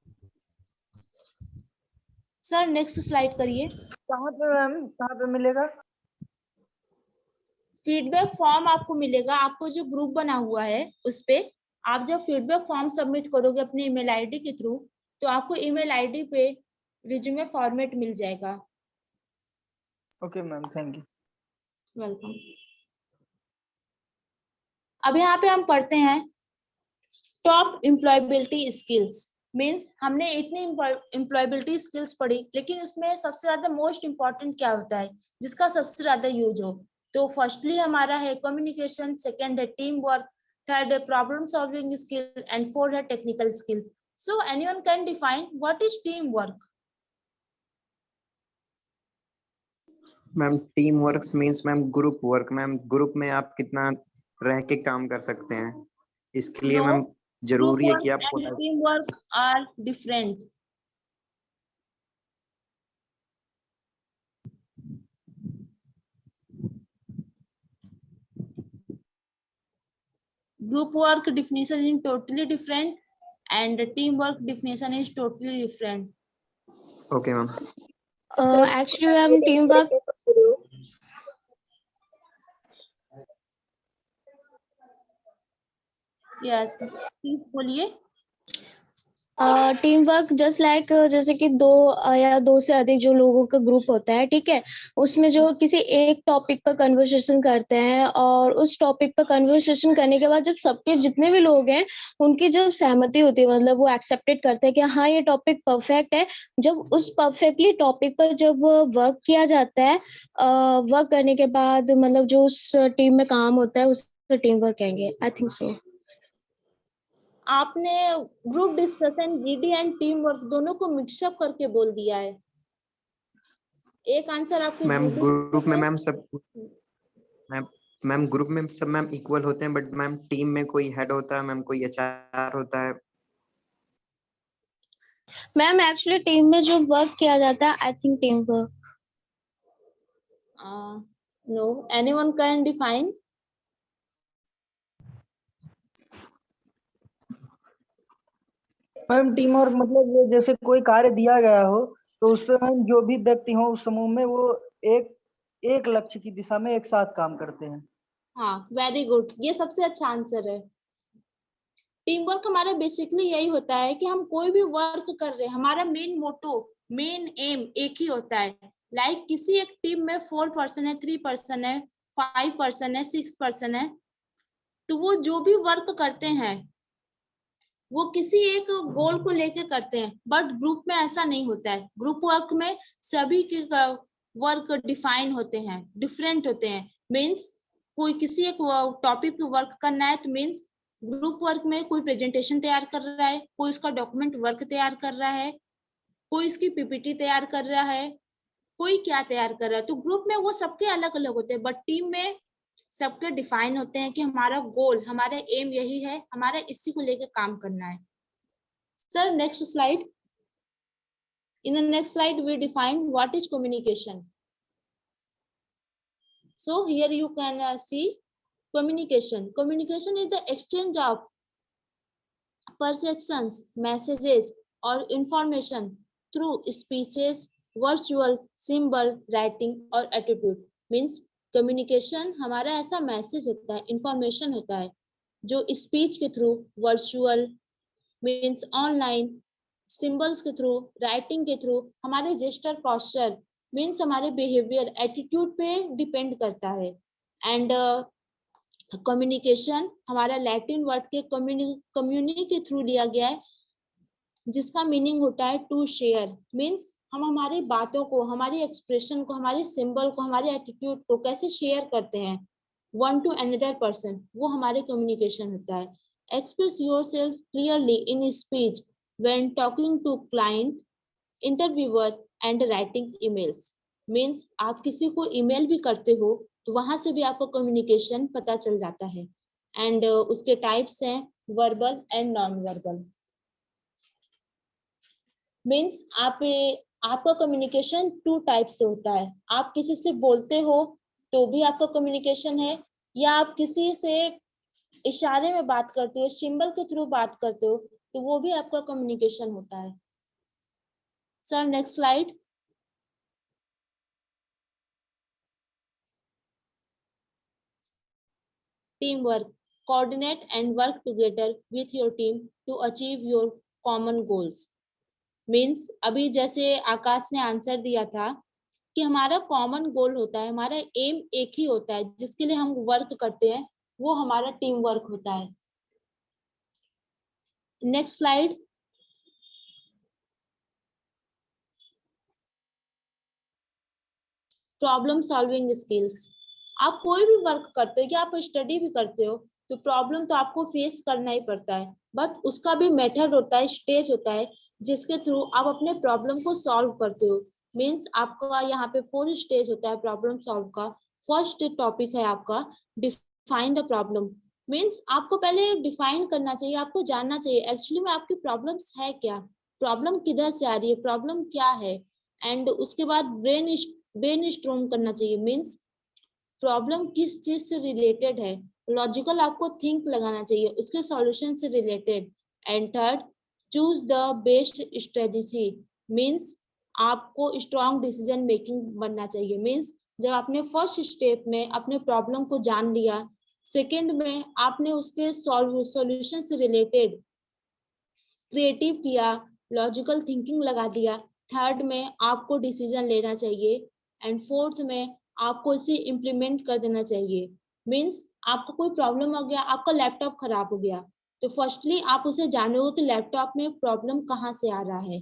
सर नेक्स्ट स्लाइड करिए। कहाँ पे मैम, कहाँ पे मिलेगा? फीडबैक फॉर्म आपको मिलेगा, आपको जो ग्रुप बना हुआ है उस पे आप जब फीडबैक फॉर्म सबमिट करोगे अपने ईमेल आईडी के थ्रू, तो आपको ईमेल आईडी पे रिज्यूमे फॉर्मेट मिल जाएगा। Okay ma'am, thank you. Welcome. अब यहाँ पे हम पढ़ते हैं टॉप एम्प्लॉयबिलिटी स्किल्स। मीन्स हमने इतनी एम्प्लॉयबिलिटी स्किल्स पढ़ी, लेकिन उसमें सबसे ज्यादा मोस्ट इम्पोर्टेंट क्या होता है जिसका सबसे ज्यादा यूज हो? तो फर्स्टली हमारा है कम्युनिकेशन, सेकंड है टीम वर्क, थर्ड है problem solving skill and fourth है technical skills. So anyone can define what is team work? Ma'am team work means ma'am group work. Ma'am group में आप कितना रह के काम कर सकते हैं, इसके लिए No, मैम group जरूरी है work कि आप and team work are different. Group work definition is totally different and teamwork definition is totally different. Okay ma'am. Actually, ma'am teamwork. Yes, please बोलिए। टीम वर्क जस्ट लाइक जैसे कि दो या दो से अधिक जो लोगों का ग्रुप होता है, ठीक है, उसमें जो किसी एक टॉपिक पर कन्वर्सेशन करते हैं और उस टॉपिक पर कन्वर्सेशन करने के बाद जब सबके जितने भी लोग हैं उनकी जब सहमति होती है, मतलब वो एक्सेप्टेड करते हैं कि हाँ ये टॉपिक परफेक्ट है, जब उस परफेक्टली टॉपिक पर जब वर्क किया जाता है, वर्क करने के बाद मतलब जो उस टीम में काम होता है उसे टीम वर्क कहेंगे। I think so. आपने group discussion, GD and team work दोनों को मिक्सअप करके बोल दिया है। एक आंसर आपके मैम GD ग्रुप में मैम सब में- मैम ग्रुप में सब मैम इक्वल होते हैं, बट मैम टीम में कोई हेड होता है, मैम कोई एचआर होता है। मैम एक्चुअली टीम में जो वर्क किया जाता है, I think team work. No, anyone can define? Ma'am team work मतलब ये जैसे कोई कार्य दिया गया हो तो उस पे मैम जो भी व्यक्ति हो उस समूह में वो एक एक लक्ष्य की दिशा में एक साथ काम करते हैं। हाँ, वेरी गुड, ये सबसे अच्छा आंसर है। टीम वर्क हमारा बेसिकली यही होता है कि हम कोई भी वर्क कर रहे हैं, हमारा मेन मोटो, मेन एम एक ही होता है। लाइक किसी एक टीम में 4 पर्सन है, 3 पर्सन है, 5 पर्सन है, 6 पर्सन है, तो वो जो भी वर्क करते हैं वो किसी एक गोल को लेके करते हैं। बट ग्रुप में ऐसा नहीं होता है। ग्रुप वर्क में सभी के वर्क डिफाइन होते हैं, डिफरेंट होते हैं। मीन्स कोई किसी एक टॉपिक पे वर्क करना है तो मीन्स ग्रुप वर्क में कोई प्रेजेंटेशन तैयार कर रहा है, कोई उसका डॉक्यूमेंट वर्क तैयार कर रहा है, कोई इसकी पीपीटी तैयार कर रहा है, कोई क्या तैयार कर रहा है। तो ग्रुप में वो सबके अलग अलग होते हैं, बट टीम में सबके डिफाइन होते हैं कि हमारा गोल, हमारा एम यही है, हमारा इसी को लेकर काम करना है। Sir, next slide. In the next slide, we define what is communication. So here you can see communication. Communication is the exchange of perceptions, messages, or information through speeches, virtual, symbol, writing, or attitude. Means communication हमारा ऐसा message होता है, information होता है जो speech के through, virtual means online, symbols के through, writing के थ्रू, हमारे जेस्चर, पोस्चर मीन्स हमारे बिहेवियर, एटीट्यूड पे डिपेंड करता है। एंड कम्युनिकेशन हमारा लैटिन वर्ड के कम्युनी के थ्रू लिया गया है, जिसका मीनिंग होता है टू शेयर। मीन्स हम हमारी बातों को, हमारी एक्सप्रेशन को, हमारे सिंबल को, हमारे एटीट्यूड को कैसे शेयर करते हैं वन टू अनदर पर्सन, वो हमारे कम्युनिकेशन होता है। Express yourself clearly in speech when talking to client, interviewer and writing emails. Means आप किसी को ईमेल भी करते हो तो वहां से भी आपको कम्युनिकेशन पता चल जाता है। एंड उसके टाइप्स हैं verbal and non verbal. Means आपका कम्युनिकेशन 2 टाइप से होता है। आप किसी से बोलते हो तो भी आपका कम्युनिकेशन है, या आप किसी से इशारे में बात करते हो, सिंबल के थ्रू बात करते हो, तो वो भी आपका कम्युनिकेशन होता है। Sir next slide. Team work, coordinate and work together with your team to achieve your common goals. Means अभी जैसे आकाश ने आंसर दिया था कि हमारा कॉमन गोल होता है, हमारा एम एक ही होता है, जिसके लिए हम वर्क करते हैं, वो हमारा टीम वर्क होता है। Next slide. Problem solving skills. आप कोई भी वर्क करते हो या आप स्टडी भी करते हो तो प्रॉब्लम तो आपको फेस करना ही पड़ता है, बट उसका भी मेथड होता है, स्टेज होता है, जिसके थ्रू आप अपने प्रॉब्लम को सॉल्व करते हो। मीन्स आपका यहाँ पे 4 स्टेज होता है प्रॉब्लम सॉल्व का। फर्स्ट टॉपिक है आपका डिफाइन द प्रॉब्लम। मीन्स आपको पहले डिफाइन करना चाहिए, आपको जानना चाहिए एक्चुअली में आपकी प्रॉब्लम्स है क्या, प्रॉब्लम किधर से आ रही है, प्रॉब्लम क्या है। एंड उसके बाद ब्रेन स्ट्रोम करना चाहिए। मीन्स प्रॉब्लम किस चीज से रिलेटेड है, लॉजिकल आपको थिंक लगाना चाहिए उसके सॉल्यूशन से related. And third, choose the best strategy. Means आपको स्ट्रॉन्ग डिसीजन मेकिंग बनना चाहिए। मीन्स जब आपने फर्स्ट स्टेप में अपने प्रॉब्लम को जान लिया, सेकेंड में आपने उसके सॉल्यूशन से रिलेटेड क्रिएटिव किया, लॉजिकल थिंकिंग लगा दिया, थर्ड में आपको डिसीजन लेना चाहिए, एंड फोर्थ में आपको इसे इम्प्लीमेंट कर देना चाहिए। मीन्स आपको कोई प्रॉब्लम हो गया, आपका लैपटॉप खराब हो गया, तो फर्स्टली आप उसे जानोगे कि लैपटॉप में प्रॉब्लम कहाँ से आ रहा है,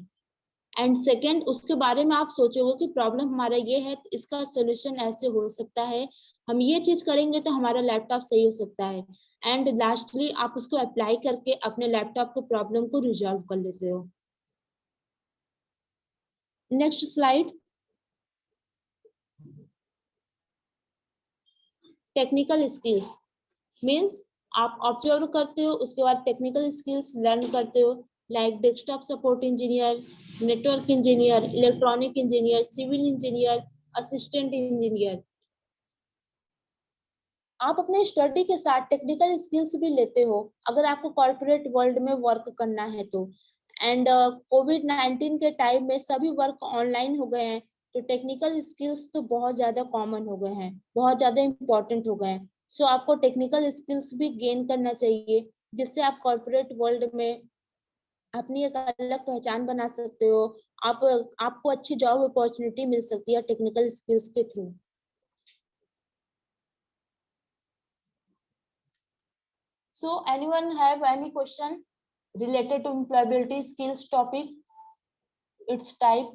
एंड सेकेंड उसके बारे में आप सोचोगे कि प्रॉब्लम हमारा ये है, तो इसका सोल्यूशन ऐसे हो सकता है, हम ये चीज करेंगे तो हमारा लैपटॉप सही हो सकता है। एंड लास्टली आप उसको अप्लाई करके अपने लैपटॉप के प्रॉब्लम को रिजॉल्व कर लेते हो। Next slide. Technical skills. Means आप ऑब्जर्व करते हो, उसके बाद टेक्निकल स्किल्स लर्न करते हो, like desktop support engineer, network engineer, electronic engineer, civil engineer, assistant engineer. आप अपने स्टडी के साथ टेक्निकल स्किल्स भी लेते हो अगर आपको कॉर्पोरेट वर्ल्ड में वर्क करना है तो। एंड कोविड-19 के टाइम में सभी वर्क ऑनलाइन हो गए हैं, तो टेक्निकल स्किल्स तो बहुत ज्यादा कॉमन हो गए हैं, बहुत ज्यादा इम्पोर्टेंट हो गए हैं। सो आपको टेक्निकल स्किल्स भी गेन करना चाहिए, जिससे आप कॉर्पोरेट वर्ल्ड में अपनी एक अलग पहचान बना सकते हो। आपको अच्छी जॉब अपॉर्चुनिटी मिल सकती है टेक्निकल स्किल्स के through. So anyone have any question related to employability skills topic, its type?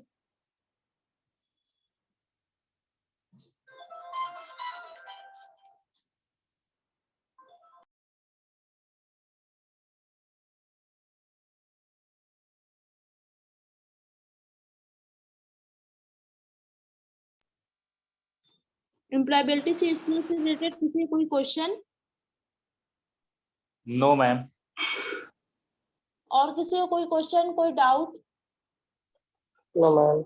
Employability से skills से related किसी कोई question? No, ma'am. और किसी को कोई क्वेश्चन, कोई doubt? No ma'am.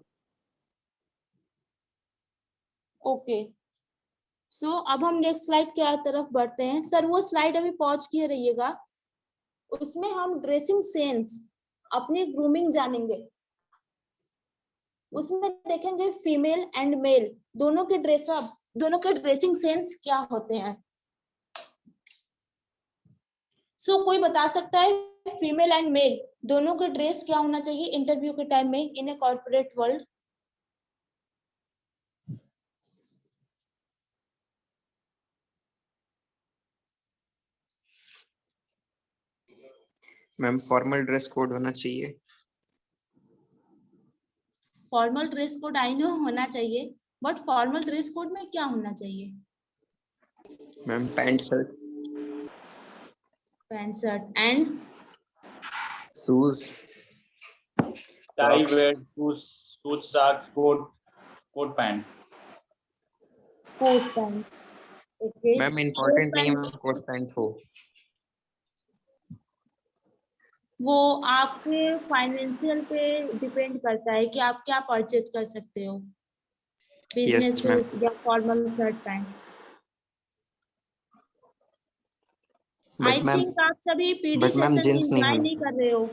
Okay, so अब हम नेक्स्ट स्लाइड की तरफ बढ़ते हैं। सर वो स्लाइड अभी पॉज किए रहिएगा, उसमें हम ड्रेसिंग सेंस, अपनी ग्रूमिंग जानेंगे। उसमें देखेंगे फीमेल एंड मेल दोनों के ड्रेसअप, दोनों के ड्रेसिंग सेंस क्या होते हैं। सो कोई बता सकता है फीमेल एंड मेल दोनों के ड्रेस क्या होना चाहिए इंटरव्यू के टाइम में in a corporate world? Ma'am formal dress code होना चाहिए। Formal dress code I know होना चाहिए, बट फॉर्मल ड्रेस कोड में क्या होना चाहिए? Ma'am pant shirt, pant shirt and shoes, Tie, belt, shoes, socks, coat pant. Coat pant. Okay, ma'am important नहीं है कोट पैंट हो। वो आपके फाइनेंशियल पे डिपेंड करता है कि आप क्या परचेज कर सकते हो, बिजनेस ma'am. या formal shirt pant. I But ma'am, think आप सभी PT but ma'am session jeans नहीं एंजॉय होना। नहीं कर रहे हो।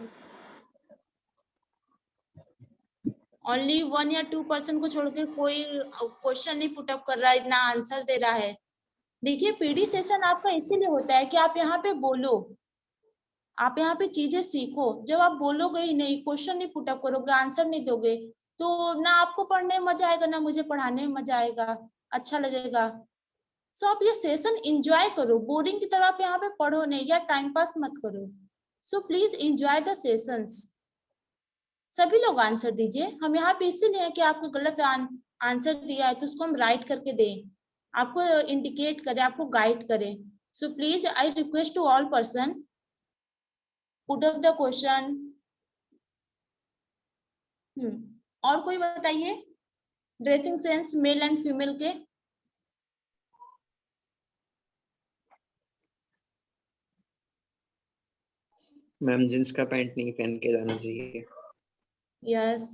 ओनली 1 या 2% को छोड़ के कोई क्वेश्चन नहीं पुट अप कर रहा है, इतना आंसर दे रहा है। देखिए पीडी सेशन आपका इसीलिए होता है कि आप यहाँ पे बोलो, आप यहाँ पे चीजें सीखो। जब आप बोलोगे ही नहीं, क्वेश्चन नहीं पुट अप करोगे, आंसर नहीं दोगे, तो ना आपको पढ़ने में मजा आएगा, ना मुझे पढ़ाने में मजा आएगा, अच्छा लगेगा। सो आप ये सेशन एंजॉय करो, बोरिंग की तरह आप यहाँ पे पढ़ो नहीं या टाइम पास मत करो। So please enjoy the sessions. सभी लोग आंसर दीजिए। हम यहाँ पे इसीलिए है कि आपको गलत आंसर दिया है तो उसको हम राइट करके दें, आपको इंडिकेट करें, आपको गाइड करें। So please I request to all person put up the question. और कोई बताइए dressing sense male and female के। मैम जींस का पैंट नहीं पहन के जाना चाहिए। Yes.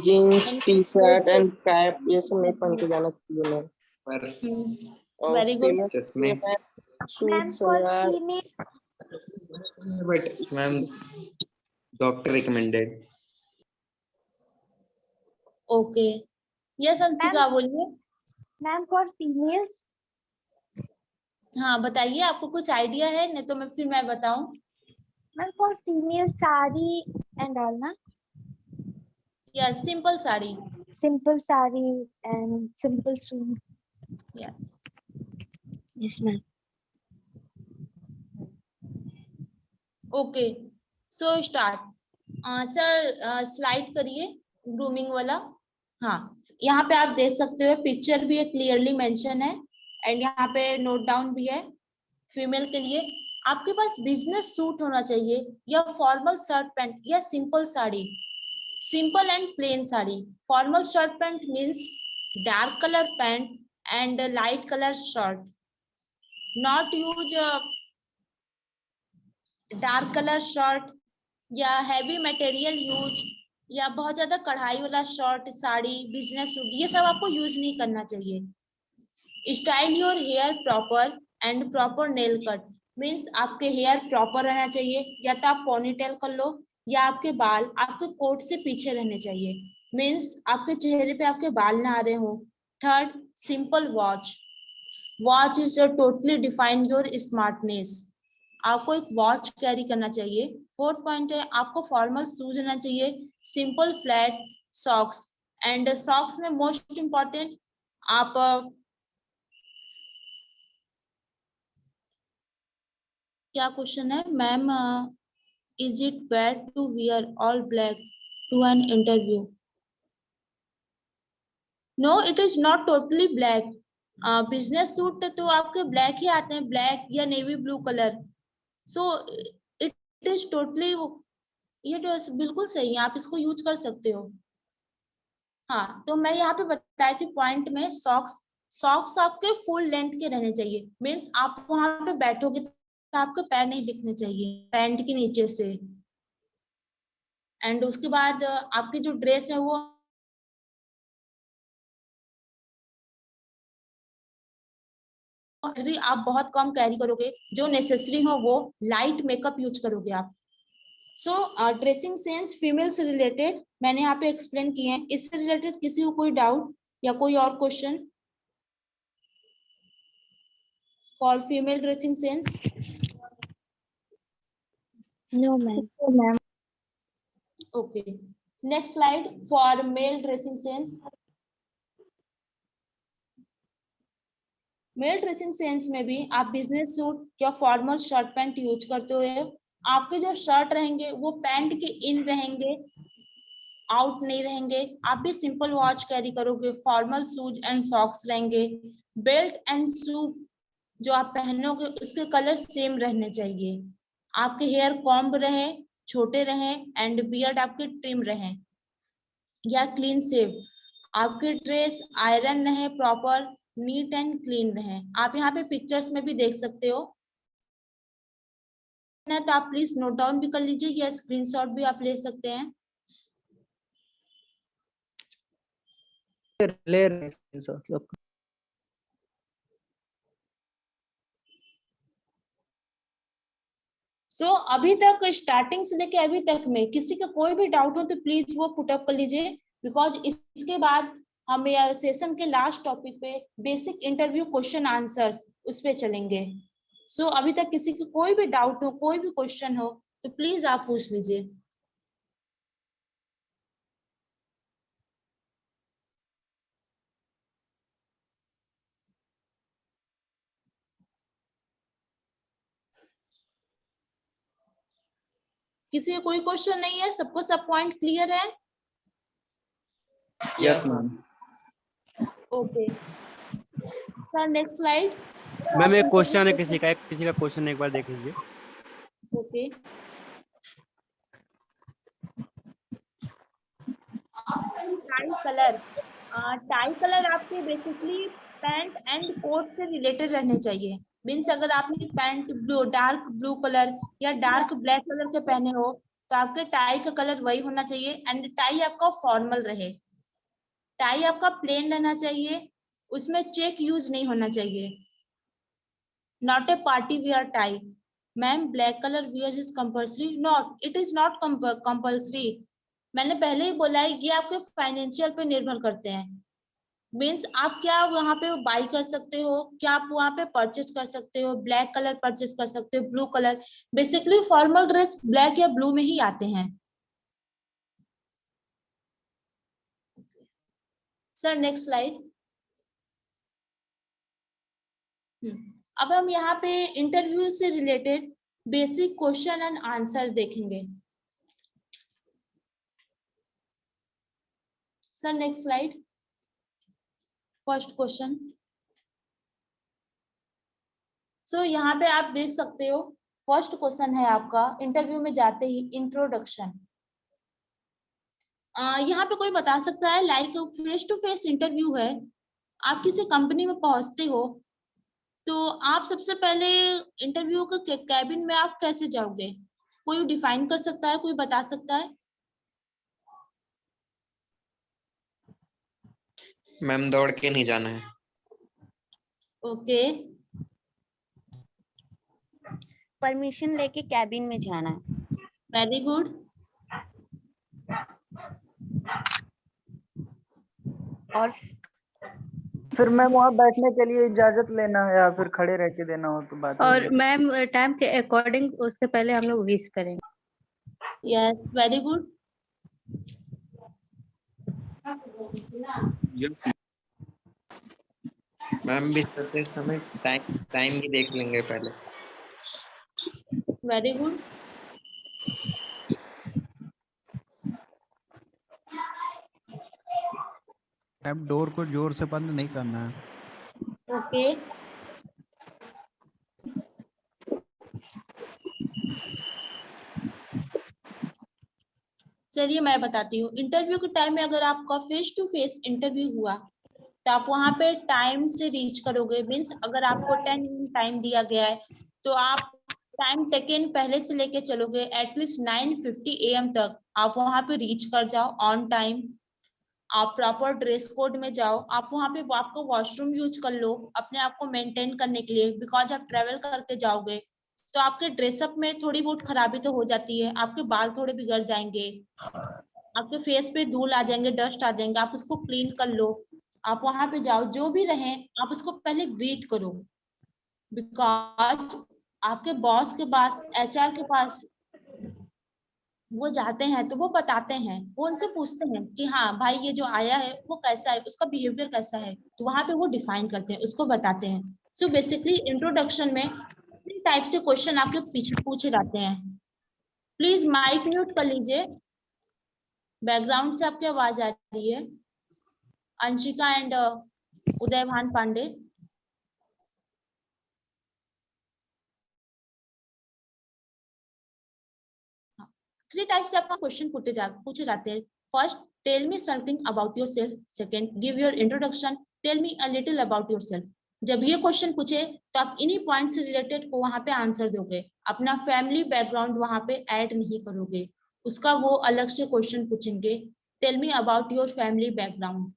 Jeans T shirt and cap ये सब नहीं पहन के जाना चाहिए मैम। पर और वेरी गुड। चश्मे suit salwar but ma'am doctor recommended. Okay yes Anshika बोलिए। Ma'am for females. हाँ बताइए, आपको कुछ आइडिया है, नहीं तो मैं बताऊं। Ma'am for female sari and all ना। Yes simple sari. Simple sari and simple suit. Yes yes ma'am. Okay so start. Sir slide करिए ग्रूमिंग वाला। हाँ यहाँ पे आप देख सकते हो पिक्चर भी क्लियरली मेंशन है एंड यहाँ पे नोट डाउन भी है। फीमेल के लिए आपके पास बिजनेस सूट होना चाहिए या फॉर्मल शर्ट पैंट या simple sari, simple and plain sari. Formal shirt pant means dark colour pant and light colour shirt, not use dark colour shirt या हैवी मटेरियल यूज या बहुत ज्यादा कढ़ाई वाला शर्ट साड़ी बिजनेस सूट, ये सब आपको यूज नहीं करना चाहिए। Style your hair proper and proper nail cut means आपके हेयर प्रॉपर रहना चाहिए, या तो आप पोनीटेल कर लो या आपके बाल आपके कोट से पीछे रहने चाहिए, मीन्स आपके चेहरे पे आपके बाल ना आ रहे हो। Third simple watch, watch is totally define your smartness, आपको एक वॉच कैरी करना चाहिए। फोर्थ पॉइंट है आपको फॉर्मल शूज रहना चाहिए, simple flat socks and socks में मोस्ट इम्पॉर्टेंट आप क्या क्वेश्चन है ma'am, is it bad to wear all black to an interview? No it is not totally black. Business suit तो आपके ब्लैक ही आते हैं, ब्लैक या navy blue colour. So it is totally, ये तो बिल्कुल सही है, आप इसको यूज कर सकते हो। हाँ तो मैं यहाँ पे बताई थी पॉइंट में सॉक्स, सॉक्स आपके फुल लेंथ के रहने चाहिए, मीन्स आप वहां पे बैठोगे तो आपके पैर नहीं दिखने चाहिए पैंट के नीचे से। एंड उसके बाद आपकी जो ड्रेस है वो आप बहुत कम कैरी करोगे, जो नेसेसरी हो वो लाइट मेकअप यूज करोगे आप। सो ड्रेसिंग सेंस फीमेल से रिलेटेड मैंने यहाँ पे एक्सप्लेन किए हैं। इससे रिलेटेड किसी को कोई डाउट या कोई और question for female dressing sense? No ma'am. Okay next slide for male dressing sense. Male dressing sense में भी आप बिजनेस सूट या फॉर्मल शर्ट पैंट यूज करते हुए आपके जो शर्ट रहेंगे वो पैंट के इन रहेंगे, आउट नहीं रहेंगे। आप भी सिंपल वॉच कैरी करोगे, फॉर्मल शूज एंड सॉक्स रहेंगे, बेल्ट एंड शू जो आप पहनोगे उसके कलर सेम रहने चाहिए, आपके हेयर कॉम्ब रहे, छोटे रहे एंड बियर्ड आपके ट्रिम रहे या क्लीन शेव, आपके ड्रेस आयरन रहे प्रॉपर, नीट एंड क्लीन रहे। आप यहाँ पे पिक्चर्स में भी देख सकते हो ना, तो आप प्लीज नोट डाउन भी कर लीजिए या स्क्रीनशॉट भी आप ले सकते हैं। ले रहे हैं screenshot लोग। सो अभी तक स्टार्टिंग से लेके अभी तक में किसी का कोई भी डाउट हो तो प्लीज वो पुट अप कर लीजिए, बिकॉज इसके बाद हम सेशन के लास्ट टॉपिक पे बेसिक इंटरव्यू क्वेश्चन आंसर्स उस पे चलेंगे। सो अभी तक किसी की कोई भी डाउट हो, कोई भी क्वेश्चन हो तो प्लीज आप पूछ लीजिए। किसी का कोई क्वेश्चन नहीं है? सबको सब पॉइंट क्लियर है? Yes ma'am. Okay sir, next slide. Ma'am एक क्वेश्चन है किसी का क्वेश्चन एक बार देख लीजिए। Okay, tie colour. Tie colour आपके बेसिकली पैंट एंड कोट से रिलेटेड रहने चाहिए। मीन्स अगर आपने pant blue, dark blue colour या डार्क ब्लैक कलर के पहने हो तो आपके टाई का कलर वही होना चाहिए। एंड टाई आपका फॉर्मल रहे, टाई आपका प्लेन रहना चाहिए, उसमें चेक यूज नहीं होना चाहिए। Not a party wear tie. Ma'am black colour wear is compulsory? Not, it is not compulsory. मैंने पहले ही बोला है ये आपके फाइनेंशियल पे निर्भर करते हैं। मीन्स आप क्या वहां पे बाई कर सकते हो, क्या आप वहां पे परचेज कर सकते हो, ब्लैक कलर परचेज कर सकते हो, blue colour. Basically formal dress black या ब्लू में ही आते हैं। Sir next slide. अब हम यहाँ पे इंटरव्यू से related basic question and answer देखेंगे। Sir next slide. First question. So यहाँ पे आप देख सकते हो फर्स्ट क्वेश्चन है आपका इंटरव्यू में जाते ही इंट्रोडक्शन। यहाँ पे कोई बता सकता है, like face to face interview है, आप किसी कंपनी में पहुंचते हो तो आप सबसे पहले इंटरव्यू के कैबिन में आप कैसे जाओगे? कोई डिफाइन कर सकता है, कोई बता सकता है? मैम दौड़ के नहीं जाना है। ओके, परमिशन लेके कैबिन में जाना है। Very good. और फिर मैम वहाँ बैठने के लिए इजाजत लेना है या फिर खड़े रह के देना हो तो बात और अलग है। मैम टाइम के अकॉर्डिंग उसके पहले हम लोग विश करेंगे। Yes, very good. Yes. Ma'am भी करते समय टाइम भी देख लेंगे पहले। Very good. मैम डोर को जोर से बंद नहीं करना है। ओके, चलिए मैं बताती हूँ। इंटरव्यू के टाइम में अगर आपका फेस टू फेस इंटरव्यू हुआ तो आप वहां पे टाइम से रीच करोगे। मीन्स अगर आपको 10 मिनट टाइम दिया गया है तो आप टाइम टेकन पहले से लेके चलोगे, एटलीस्ट 9:50 AM तक आप वहां पे रीच कर जाओ ऑन टाइम। आप प्रॉपर ड्रेस कोड में जाओ, आप वहां पे आपको वॉशरूम यूज कर लो अपने आप को मेंटेन करने के लिए, बिकॉज आप ट्रेवल करके जाओगे तो आपके ड्रेसअप में थोड़ी बहुत खराबी तो हो जाती है, आपके बाल थोड़े बिगड़ जाएंगे, आपके फेस पे धूल आ जाएंगे, डस्ट आ जाएंगे, आप उसको क्लीन कर लो। आप वहां पे जाओ, जो भी रहे आप उसको पहले ग्रीट करो, बिकॉज आपके बॉस के पास, HR के पास वो जाते हैं तो वो बताते हैं, वो उनसे पूछते हैं कि हाँ भाई ये जो आया है वो कैसा है, उसका बिहेवियर कैसा है, तो वहां पे वो डिफाइन करते हैं, उसको बताते हैं। सो बेसिकली इंट्रोडक्शन में तीन टाइप से क्वेश्चन आपके पीछे पूछे जाते हैं। प्लीज माइक म्यूट कर लीजिए, बैकग्राउंड से आपकी आवाज आ रही है। Anshika and Udaybhan Pandey. Three type से आपका क्वेश्चन पूछे जाते हैं। First, tell me something about yourself. Second, give your introduction, tell me a little about yourself. जब ये क्वेश्चन पूछे तो आप इन्हीं पॉइंट से रिलेटेड को वहां पे आंसर दोगे, अपना फैमिली बैकग्राउंड वहां पे ऐड नहीं करोगे, उसका वो अलग से क्वेश्चन पूछेंगे, tell me about your family background.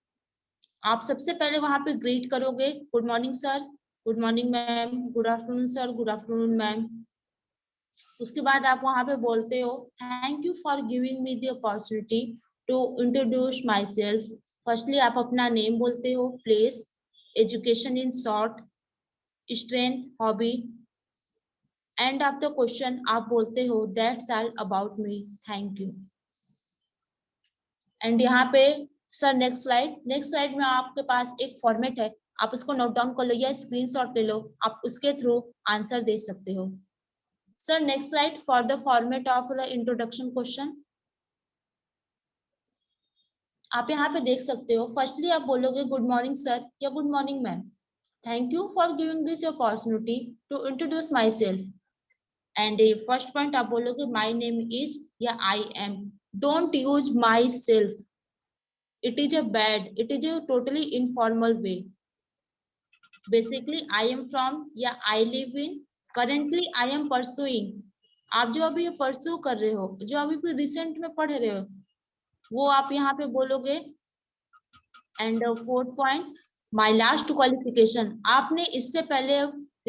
आप सबसे पहले वहां पे ग्रीट करोगे, good morning sir, good morning ma'am, good afternoon sir, good afternoon ma'am. उसके बाद आप वहां पे बोलते हो, thank you for giving me the opportunity to introduce myself. Firstly आप अपना नेम बोलते हो, place, education in short, strength, hobby, and of the question आप बोलते हो that's all about me, thank you. And यहाँ पे सर नेक्स्ट स्लाइड में आपके पास एक फॉर्मेट है, आप उसको नोट डाउन कर लो या स्क्रीनशॉट ले लो, आप उसके थ्रू आंसर दे सकते हो। Sir, next slide for the format of the introduction question. आप यहाँ पे देख सकते हो, फर्स्टली आप बोलोगे गुड मॉर्निंग सर या good morning ma'am. Thank you for giving this opportunity to introduce myself. And first point आप बोलोगे माई नेम इज या I am. Don't use myself. It is a bad, it is a totally informal way. Basically, I am from या I live in. Currently, I am pursuing. आप जो अभी pursue कर रहे हो, जो अभी recent में पढ़ रहे हो, वो आप यहाँ पे बोलोगे. And fourth point, my last qualification. आपने इससे पहले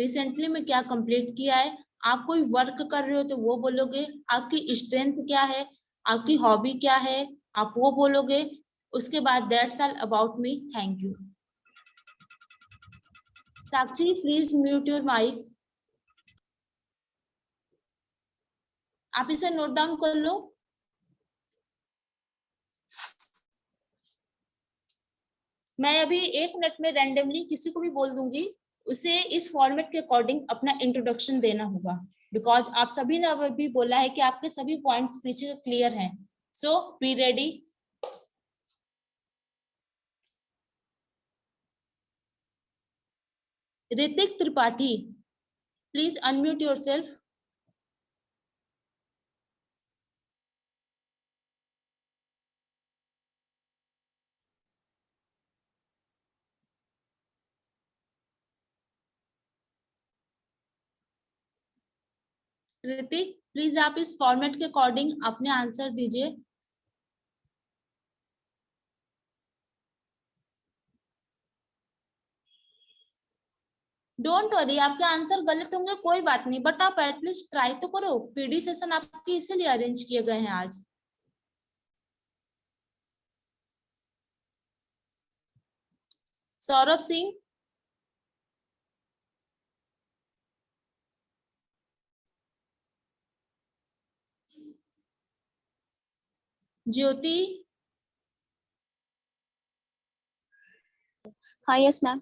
recently में क्या complete किया है? आप कोई work कर रहे हो तो वो बोलोगे. आपकी strength क्या है? आपकी hobby क्या है? आप वो बोलोगे. उसके बाद that's all about me. Thank you. Sakshi, please mute your mic. आप इसे नोट डाउन कर लो. मैं अभी 1 मिनट में रैंडमली किसी को भी बोल दूंगी, उसे इस फॉर्मेट के अकॉर्डिंग अपना इंट्रोडक्शन देना होगा. बिकॉज आप सभी ने अभी बोला है कि आपके सभी पॉइंट्स पीछे क्लियर हैं. So be ready. Ritik Tripathi, please unmute yourself. Ritik, please आप इस फॉर्मेट के अकॉर्डिंग अपने आंसर दीजिए. डोंट वरी, आपके आंसर गलत होंगे कोई बात नहीं, बट आप एटलीस्ट ट्राई तो करो. पीडी सेशन आपके इसीलिए अरेंज किए गए हैं आज. सौरभ सिंह, ज्योति. हाँ यस मैम.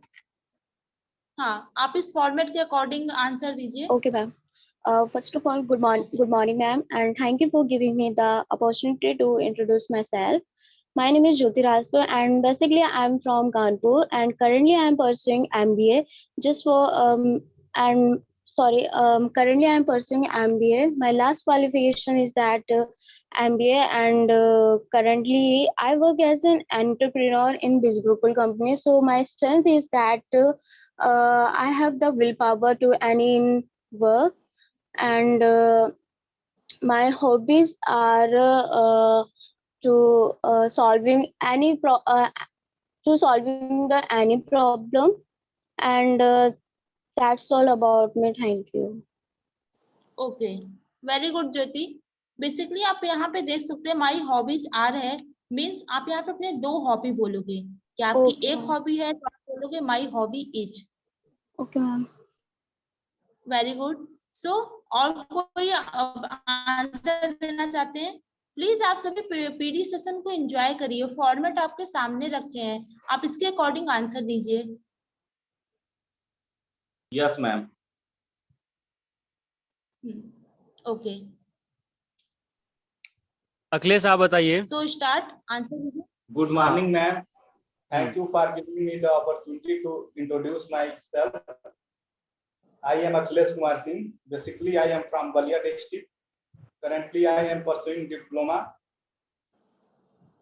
हाँ, आप इस फॉर्मेट के अकॉर्डिंग आंसर दीजिए. Okay, ma'am. First of all, good morning, ma'am, and thank you for giving me the opportunity to introduce myself. My name is Jyoti Rajpur, and basically I'm from Kanpur, and currently I'm pursuing MBA. Currently I'm pursuing MBA. My last qualification is that MBA, and currently I work as an entrepreneur in Biz Global company. So my strength is that I have the willpower to any work, and my hobbies are to solving any problem, and that's all about me. Thank you. Okay, very good Jyoti. Basically आप यहाँ पे देख सकते हैं my hobbies are है, means आप यहाँ पे अपने 2 हॉबी बोलोगे. कि आपकी Okay. एक हॉबी है तो आप बोलोगे my hobby is. Okay, ma'am. Very good. So और कोई आंसर देना चाहते हैं? प्लीज आप सभी पीडी सेशन को एंजॉय करिए. फॉर्मेट आपके सामने रखे हैं, आप इसके अकॉर्डिंग आंसर दीजिए. Yes ma'am. ओके, अखिलेश आप बताइए. So start. आंसर दीजिए. Good morning, ma'am. Thank you for giving me the opportunity to introduce myself. I am Akhilesh Kumar Singh. Basically, I am from Balia district. Currently, I am pursuing diploma.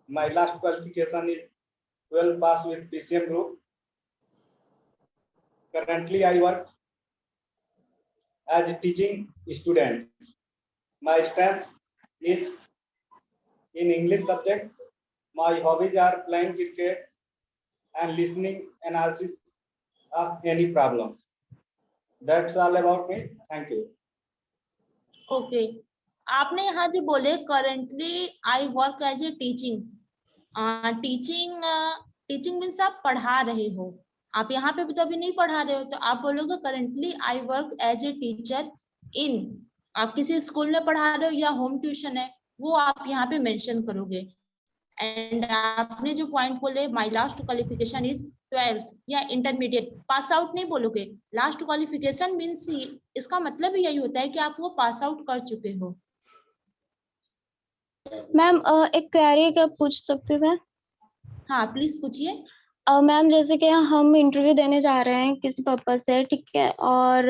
My last qualification is 12 pass with PCM group. Currently, I work as a teaching student. My strength is in English subject. My hobbies are playing cricket and listening analysis of any problems. That's all about me. Thank you. Okay, आपने यहाँ जो बोले currently I work as a teaching. Teaching means आप पढ़ा रहे हो. आप यहाँ पे भी तो अभी नहीं पढ़ा रहे हो, तो आप बोलोगे currently I work as a teacher in. आप किसी स्कूल में पढ़ा रहे हो या होम ट्यूशन है, वो आप यहाँ पे मेंशन करोगे. एंड आपने जो पॉइंट बोले my last qualification is 12th या इंटरमीडिएट, पास आउट नहीं बोलोगे, लास्ट क्वालिफिकेशन मींस इसका मतलब यही होता है कि आप वो पास आउट कर चुके हो। मैम एक क्वेरी क्या पूछ सकती हूँ मैं? हाँ प्लीज पूछिए। मैम जैसे कि हम इंटरव्यू देने जा रहे हैं किसी पर्पज से, ठीक है, और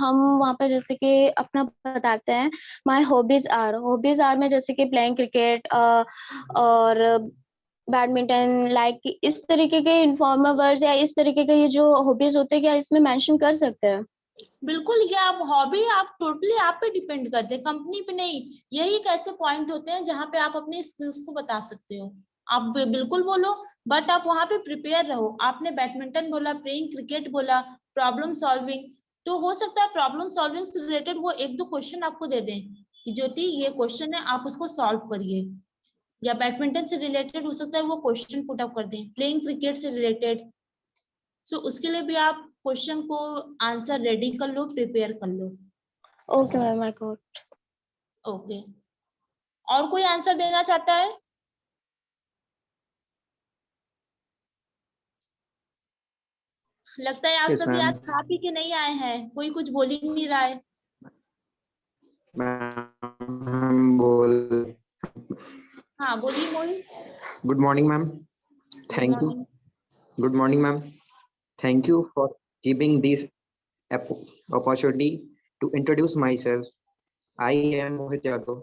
हम वहाँ पे जैसे कि अपना बताते हैं माय हॉबीज आर में जैसे कि प्लेइंग क्रिकेट और बैडमिंटन, लाइक इस तरीके के इन्फॉर्मल वर्ड्स या इस तरीके के ये जो हॉबीज होते हैं क्या इसमें मेंशन कर सकते हैं? बिल्कुल, ये आप हॉबी आप टोटली आप पे डिपेंड करते हैं, कंपनी पे नहीं। यही एक ऐसे पॉइंट होते हैं जहाँ पे आप अपने स्किल्स को बता सकते हो। आप बिल्कुल बोलो, बट आप वहाँ पे प्रिपेयर रहो। आपने बैडमिंटन बोला, प्लेइंग क्रिकेट बोला, प्रॉब्लम सॉल्विंग, तो हो सकता है प्रॉब्लम सॉल्विंग से रिलेटेड वो 1-2 क्वेश्चन आपको दे दें कि ज्योति ये क्वेश्चन है, आप उसको सॉल्व करिए। या बैडमिंटन से रिलेटेड हो सकता है वो क्वेश्चन पुट अप कर दें, प्लेइंग क्रिकेट से रिलेटेड। सो उसके लिए भी आप क्वेश्चन को आंसर रेडी कर लो, प्रिपेयर कर लो। Okay ma'am, I got. Okay, और कोई आंसर देना चाहता है? लगता है आप Yes, सभी ma'am. आज खा पी के नहीं आए हैं, कोई कुछ बोल ही नहीं रहा है। Ma'am, बोल. हाँ बोलिए मोहित। Good morning, ma'am. Good Thank you. Morning. Good morning, ma'am. Thank you for giving this opportunity to introduce myself. I am Mohit Yadav.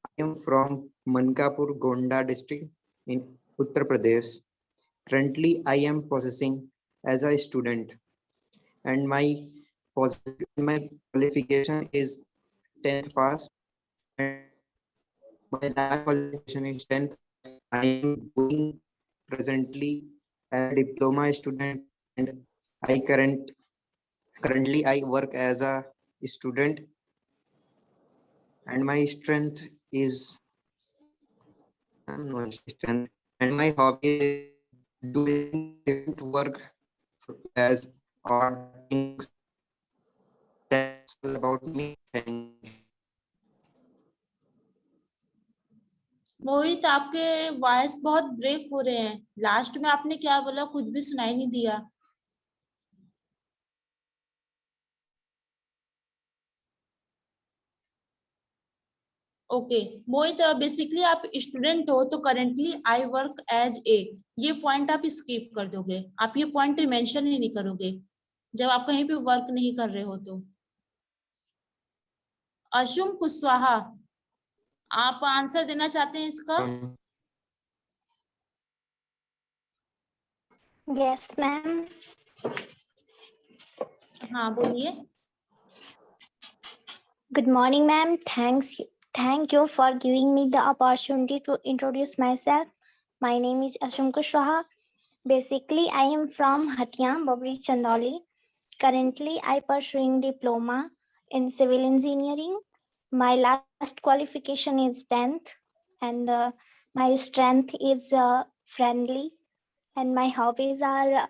I am from Mankapur, Gonda district in Uttar Pradesh. Currently, I am possessing as a student, and my qualification is 10th pass. And my last qualification is 10th. I am doing presently as a diploma student, and I currently I work as a student, and my strength is no strength, and my hobby is doing different work as or things. That's all about me. Thank you. मोहित आपके voice बहुत break हो रहे हैं, last में आपने क्या बोला कुछ भी सुनाई नहीं दिया। ओके मोहित, बेसिकली आप स्टूडेंट हो तो currently I work as a, ये पॉइंट आप स्किप कर दोगे, आप ये पॉइंट मेंशन ही नहीं करोगे जब आप कहीं पे वर्क नहीं कर रहे हो तो। अशुम कुशवाहा, आप आंसर देना चाहते हैं इसका? Yes, ma'am. हाँ बोलिए। Good morning, ma'am. Thank you for giving me the opportunity to introduce myself. My name is Ashum Kushwaha. Basically, I am from Hatia, Babri Chandoli. Currently, I pursuing diploma in civil engineering. My last qualification is 10th, and my strength is friendly, and my hobbies are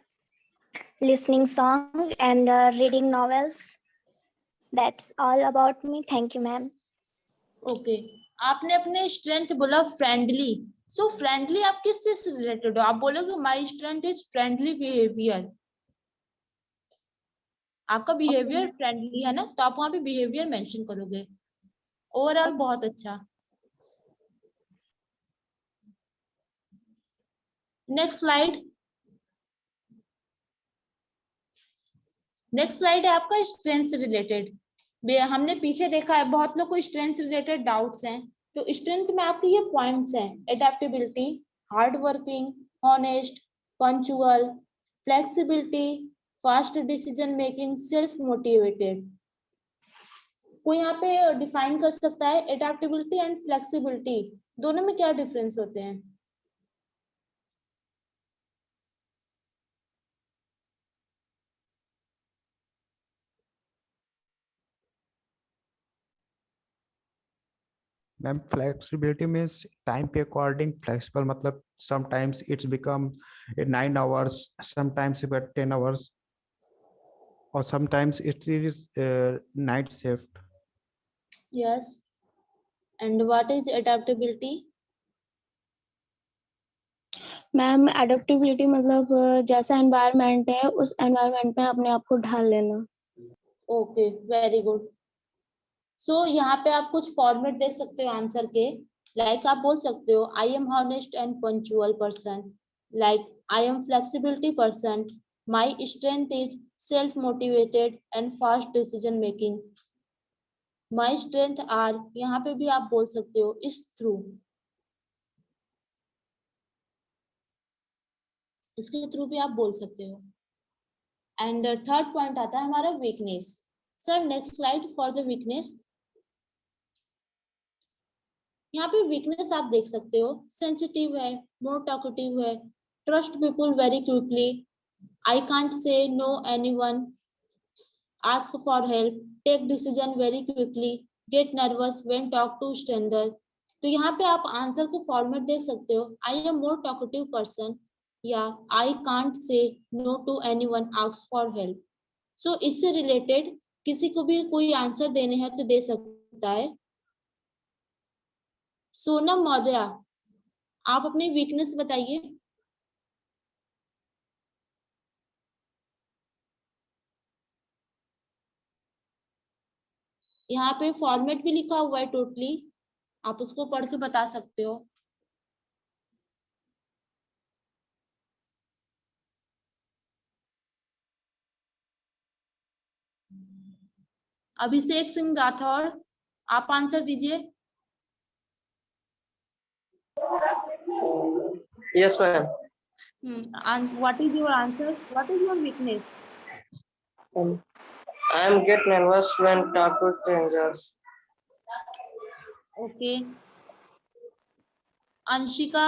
listening song and reading novels. That's all about me. Thank you, ma'am. Okay, आपने अपने strength बोला friendly, सो friendly आप किस चीज से related हो? आप बोलोगे my strength is friendly behaviour, आपका बिहेवियर फ्रेंडली है ना, तो आप वहां पे बिहेवियर मेंशन करोगे। ओवरऑल बहुत अच्छा। Next slide. नेक्स्ट स्लाइड है आपका स्ट्रेंथ से रिलेटेड। हमने पीछे देखा है बहुत लोग को स्ट्रेंथ से रिलेटेड डाउट्स हैं, तो स्ट्रेंथ में आपके ये पॉइंट्स हैं: adaptability, hard working, honest, punctual, flexibility, fast decision making, self motivated. कोई यहाँ पे डिफाइन कर सकता है एडेप्टेबिलिटी एंड फ्लेक्सिबिलिटी दोनों में क्या डिफरेंस होते हैं? मैम फ्लेक्सिबिलिटी मीन्स टाइम पे अकॉर्डिंग फ्लेक्सिबल, मतलब sometimes it's become 9 hours, sometimes about 10 hours, or sometimes it is night shift. Yes. And what is adaptability? Ma'am adaptability मतलब जैसा एनवायरनमेंट है उस एनवायरनमेंट में अपने आप को ढाल लेना। Okay, very good. सो यहाँ पे आप कुछ फॉर्मेट देख सकते हो आंसर के। लाइक आप बोल सकते हो I am honest and punctual person, like I am flexibility person, my strength is self motivated and fast decision making. My strength are, यहाँ पे भी आप बोल सकते हो इस थ्रू, इसके थ्रू भी आप बोल सकते हो। एंड थर्ड पॉइंट आता है हमारा weakness. Sir next slide for the weakness. यहाँ पे वीकनेस आप देख सकते हो, सेंसिटिव है, मोर टॉकेटिव है, trust people very quickly, I can't say no anyone, ask for help, take decision very quickly, get nervous when talk to stranger. तो यहाँ पे आप आंसर के फॉर्मेट देख सकते हो, I am more talkative person या I can't say no to anyone, ask for help. So इससे रिलेटेड किसी को भी कोई आंसर देने हैं तो दे सकता है। सोनम मौर्य, आप अपनी वीकनेस बताइए। यहाँ पे फॉर्मेट भी लिखा हुआ है टोटली, आप उसको पढ़ के बता सकते हो। अभिषेक सिंह राठौर, आप आंसर दीजिए। Yes, ma'am. What is your answer? What is your weakness? I am get nervous when talk to strangers. Okay. Anshika,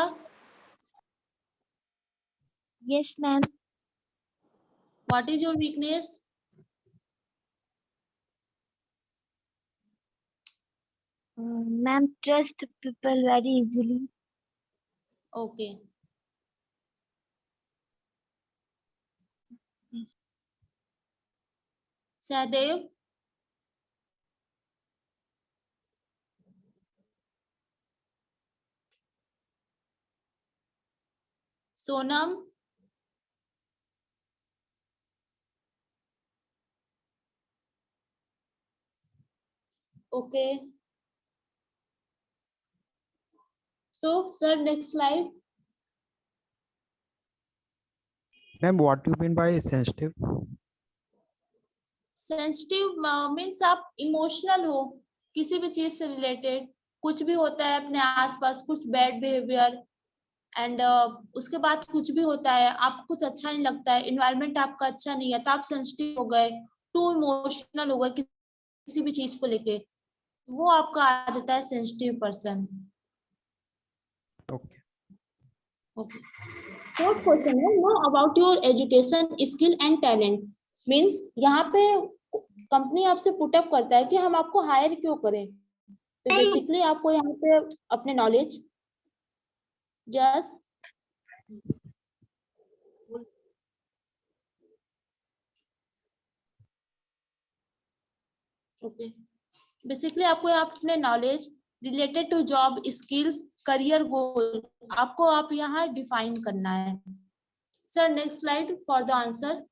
Yes, ma'am. what is your weakness? Ma'am, trust people very easily. Okay. Sahdev, Sonam, okay. So, sir, next slide. Ma'am, what do you mean by sensitive? Sensitive means आप emotional हो किसी भी चीज से related, कुछ भी होता है अपने आसपास, कुछ बैड बिहेवियर एंड उसके बाद कुछ भी होता है, आपको कुछ अच्छा नहीं लगता है, इन्वायरमेंट आपका अच्छा नहीं है, तो आप सेंसिटिव हो गए, टू इमोशनल हो गए किसी भी चीज को लेके, वो आपका आ जाता है sensitive person. Okay. Okay. Fourth question है, know about your education, skill and talent. Means यहाँ पे कंपनी आपसे पुटअप करता है कि हम आपको हायर क्यों करें, तो बेसिकली आपको यहाँ पे अपने नॉलेज, जस्ट ओके, बेसिकली आपको यहाँ अपने knowledge related to job, skills, career goal, आपको आप यहाँ डिफाइन करना है। Sir next slide for the answer.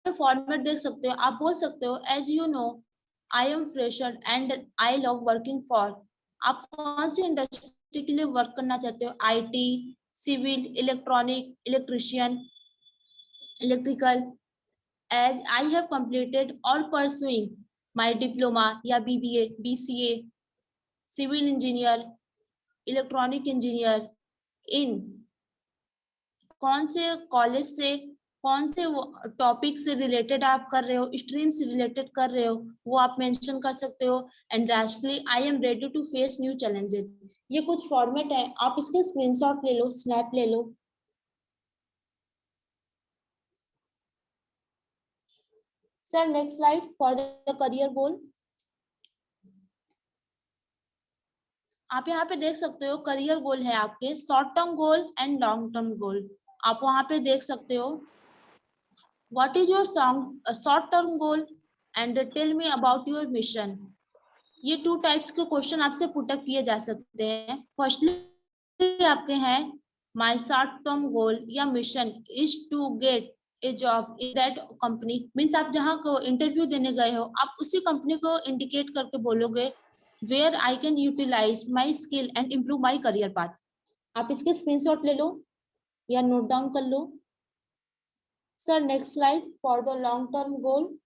Format देख सकते हो, आप बोल सकते हो as you know I am fresher and I love working for, आप कौन सी इंडस्ट्री के लिए वर्क करना चाहते हो, IT, civil, electronic, electrician, electrical, as I have completed और परसुइंग माय डिप्लोमा या BBA, BCA, civil engineer, electronic engineer, इन कौन से कॉलेज से, कौन से टॉपिक से रिलेटेड आप कर रहे हो, स्ट्रीम से रिलेटेड कर रहे हो, वो आप मेंशन कर सकते हो। And lastly I am ready to face new challenges. ये कुछ फॉर्मेट है, आप इसके स्क्रीनशॉट ले लो, स्नैप ले लो। Sir next slide for the career goal. आप यहाँ पे देख सकते हो करियर गोल है आपके short term goal and long term goal, आप वहां पे देख सकते हो what is your short term goal and tell me about your mission. ये 2 टाइप्स के क्वेश्चन आपसे पुटअप किए जा सकते हैं। फर्स्टली आपके हैं माय शॉर्ट टर्म गोल या mission is to get a job in that company, means आप जहाँ को इंटरव्यू देने गए हो आप उसी कंपनी को इंडिकेट करके बोलोगे where I can utilize my skill and improve my career path. आप इसके स्क्रीनशॉट ले लो या नोट डाउन कर लो। Sir next slide for the long term goal.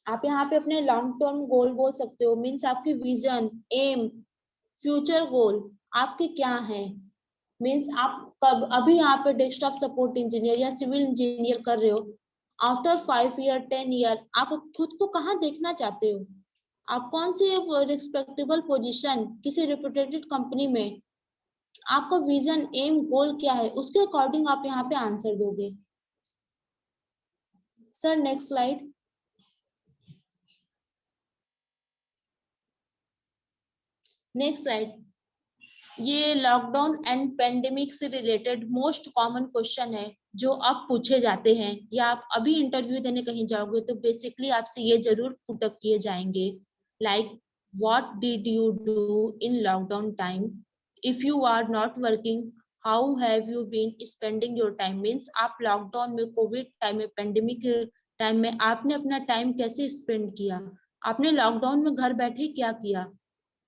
आप यहाँ पे अपने लॉन्ग टर्म गोल बोल सकते हो, मीन्स आपकी विजन, एम, फ्यूचर गोल आपके क्या है। मीन्स आप कब अभी यहाँ पे डेस्कटॉप सपोर्ट इंजीनियर या सिविल इंजीनियर कर रहे हो, आफ्टर 5 ईयर 10 ईयर आप खुद को कहाँ देखना चाहते हो, आप कौन सी रिस्पेक्टेबल पोजीशन किसी रेपुटेटेड कंपनी में, आपका विजन, एम, गोल क्या है, उसके अकॉर्डिंग आप यहाँ पे आंसर दोगे। Sir next slide. Next slide. ये लॉकडाउन एंड पेंडेमिक से रिलेटेड मोस्ट कॉमन क्वेश्चन है जो आप पूछे जाते हैं या आप अभी इंटरव्यू देने कहीं जाओगे तो बेसिकली आपसे ये जरूर पुटअप किए जाएंगे, like what did you do in lockdown time, if you are not working how have you been spending your time. Means आप लॉकडाउन में, कोविड टाइम में, पेंडेमिक टाइम में आपने अपना टाइम कैसे स्पेंड किया, आपने लॉकडाउन में घर बैठे क्या किया।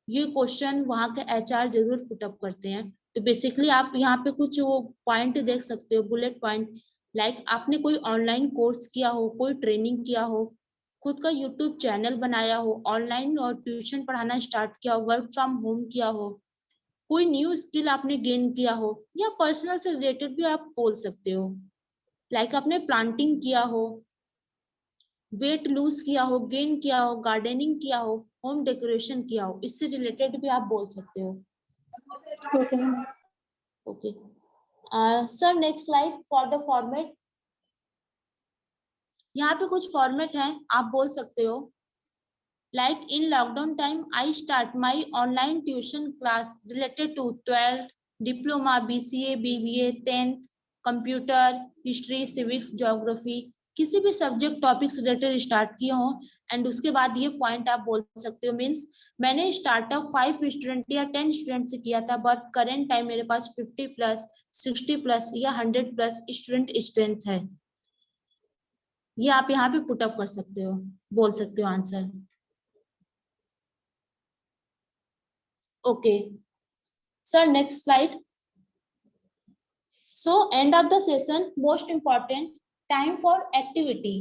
ये क्वेश्चन वहाँ के एचआर जरूर पुटअप करते हैं। तो बेसिकली आप यहाँ पे कुछ वो पॉइंट देख सकते हो, बुलेट पॉइंट, लाइक आपने कोई ऑनलाइन कोर्स किया हो, कोई ट्रेनिंग किया हो, खुद का यूट्यूब चैनल बनाया हो, ऑनलाइन और ट्यूशन पढ़ाना स्टार्ट किया हो, वर्क फ्रॉम होम किया हो, कोई न्यू स्किल आपने गेन किया हो, या पर्सनल से रिलेटेड भी आप बोल सकते हो, लाइक आपने प्लांटिंग किया हो, वेट लूज किया हो, गेन किया हो, गार्डनिंग किया हो, होम डेकोरेशन किया हो, इससे रिलेटेड भी आप बोल सकते हो। Okay sir next slide for the format. यहाँ पे कुछ फॉर्मेट है, आप बोल सकते हो, like in lockdown time I start my online tuition class related to 12th diploma, BCA, BBA, 10th, computer, history, civics, geography, किसी भी सब्जेक्ट टॉपिक से रिलेटेड स्टार्ट किए हो, एंड उसके बाद ये पॉइंट आप बोल सकते हो, मीन्स मैंने स्टार्टअप 5 स्टूडेंट या 10 स्टूडेंट से किया था, बट करेंट टाइम मेरे पास 50+, 60+ या 100+ स्टूडेंट स्ट्रेंथ है। ये आप यहाँ पे पुटअप कर सकते हो, बोल सकते हो answer. Okay sir next slide. So and of the session, most important, time for activity.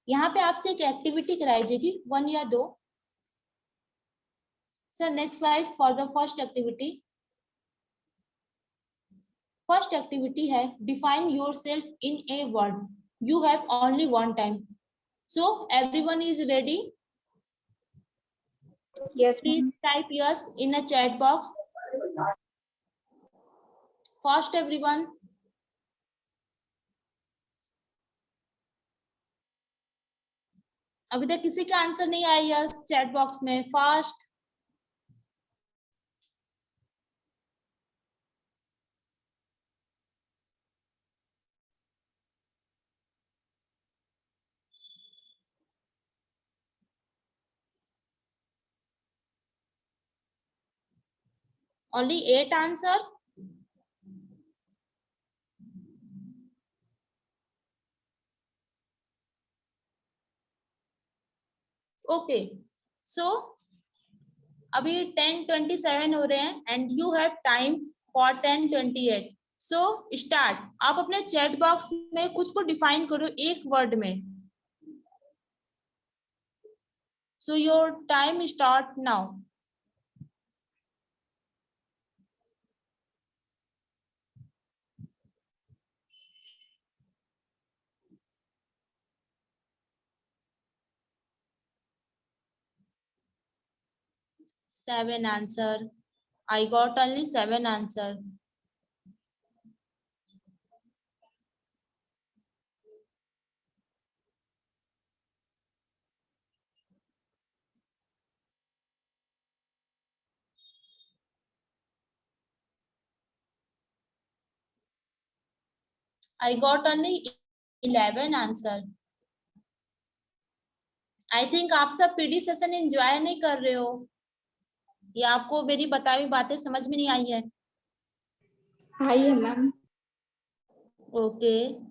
यहाँ पे आपसे एक एक्टिविटी कराई जाएगी, 1 या 2। Sir next slide for the first activity. First activity है define yourself in a word, you have only one time. So everyone is ready? Yes, Please type yes in a chat box. Fast everyone. अभी तक किसी का answer नहीं आया yes chat box में, fast. Only 8 answer. Okay, so अभी 10:27 हो रहे हैं and you have time for 10:28. So start. आप अपने चैट बॉक्स में खुद को डिफाइन करो एक वर्ड में। So your time start now. Seven answer. I got only 7 answer. I got only 11 answer. I think आप सब पीडी सेशन एंजॉय नहीं कर रहे हो, या आपको मेरी बताई हुई बातें समझ में नहीं आई है? आई है ma'am. Okay,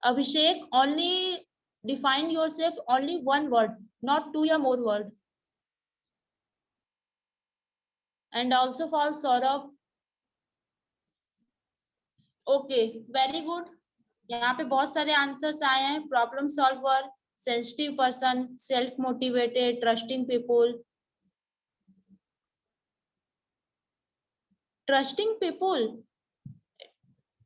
Abhishek, only define yourself only one word, not two or more word. And also for Saurabh. Okay, very good. यहाँ पे बहुत सारे आंसर्स आए हैं. Problem solver, sensitive person, self motivated, trusting people. Trusting people,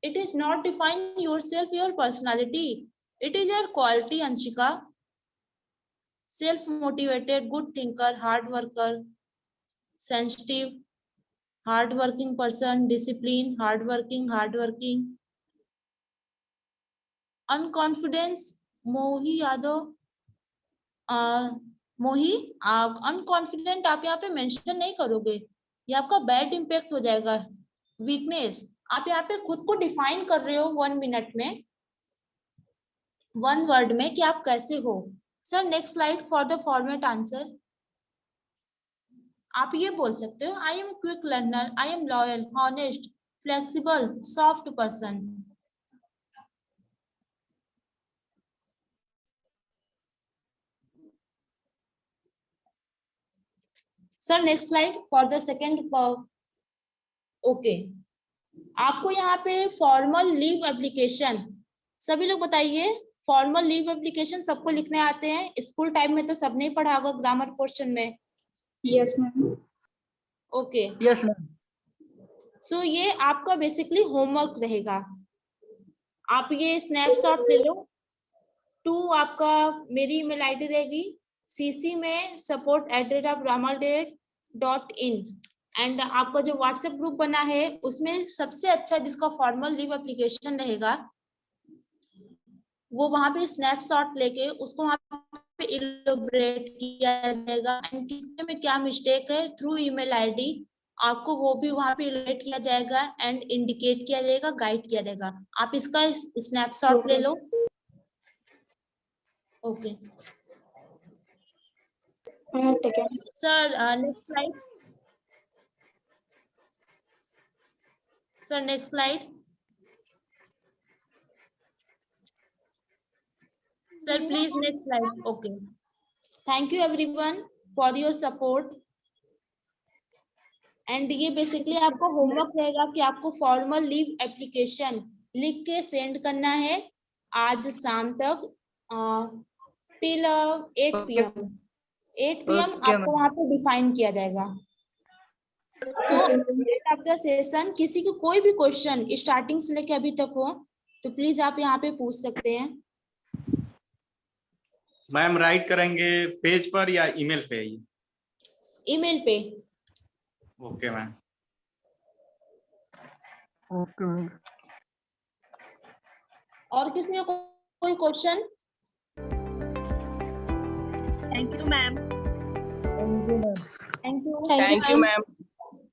it is not define yourself, your personality. It is your quality, Anshika. Self-motivated, good thinker, hard worker, sensitive, hard-working person, discipline, hard-working. Unconfidence, मोही यादव. मोही, आप unconfident आप यहाँ पे mention नहीं करोगे, ये आपका बैड इम्पैक्ट हो जाएगा. वीकनेस, आप यहाँ पे खुद को डिफाइन कर रहे हो 1 मिनट में, 1 वर्ड में कि आप कैसे हो. Sir next slide for the format answer. आप ये बोल सकते हो, I M quick learner, I am loyal, honest, flexible, soft person. Sir next slide for the second. Okay, आपको यहाँ पे फॉर्मल लीव एप्लीकेशन, सभी लोग बताइए, फॉर्मल लीव एप्लीकेशन सबको लिखने आते हैं? स्कूल टाइम में तो सबने ही पढ़ा होगा ग्रामर पोर्शन में. Yes ma'am. Okay, yes ma'am. So ये आपका बेसिकली होमवर्क रहेगा. आप ये स्नैपशॉट ले लो. 2 आपका मेरी ईमेल आईडी रहेगी, cc में support@grammar.in, एंड आपका जो व्हाट्सएप ग्रुप बना है उसमें सबसे अच्छा जिसका फॉर्मल लीव एप्लीकेशन रहेगा वो वहां पे स्नैपशॉट लेके उसको वहां पे इलैबोरेट किया जाएगा, एंड किसके में क्या मिस्टेक है थ्रू ईमेल आईडी आपको वो भी वहां पे इलैबोरेट किया जाएगा एंड इंडिकेट किया जाएगा, गाइड किया जाएगा. आप इसका स्नैपशॉट ले लो. Okay sir, next slide. Sir next slide. Sir, please next slide. Okay. Thank you everyone for your support. And ये बेसिकली आपका होमवर्क रहेगा कि आपको फॉर्मल लीव एप्लीकेशन लिख के सेंड करना है आज शाम तक टिल 8 PM. 8 PM आपको वहाँ पे डिफाइन किया जाएगा. So आफ्टर सेशन किसी को कोई भी क्वेश्चन स्टार्टिंग से लेके अभी तक हो तो प्लीज आप यहाँ पे पूछ सकते हैं. मैम राइट करेंगे पेज पर या ईमेल पे? ईमेल पे. Okay ma'am. Okay ma'am. और किसी को कोई question? Thank you ma'am. Thank you. Thank you ma'am.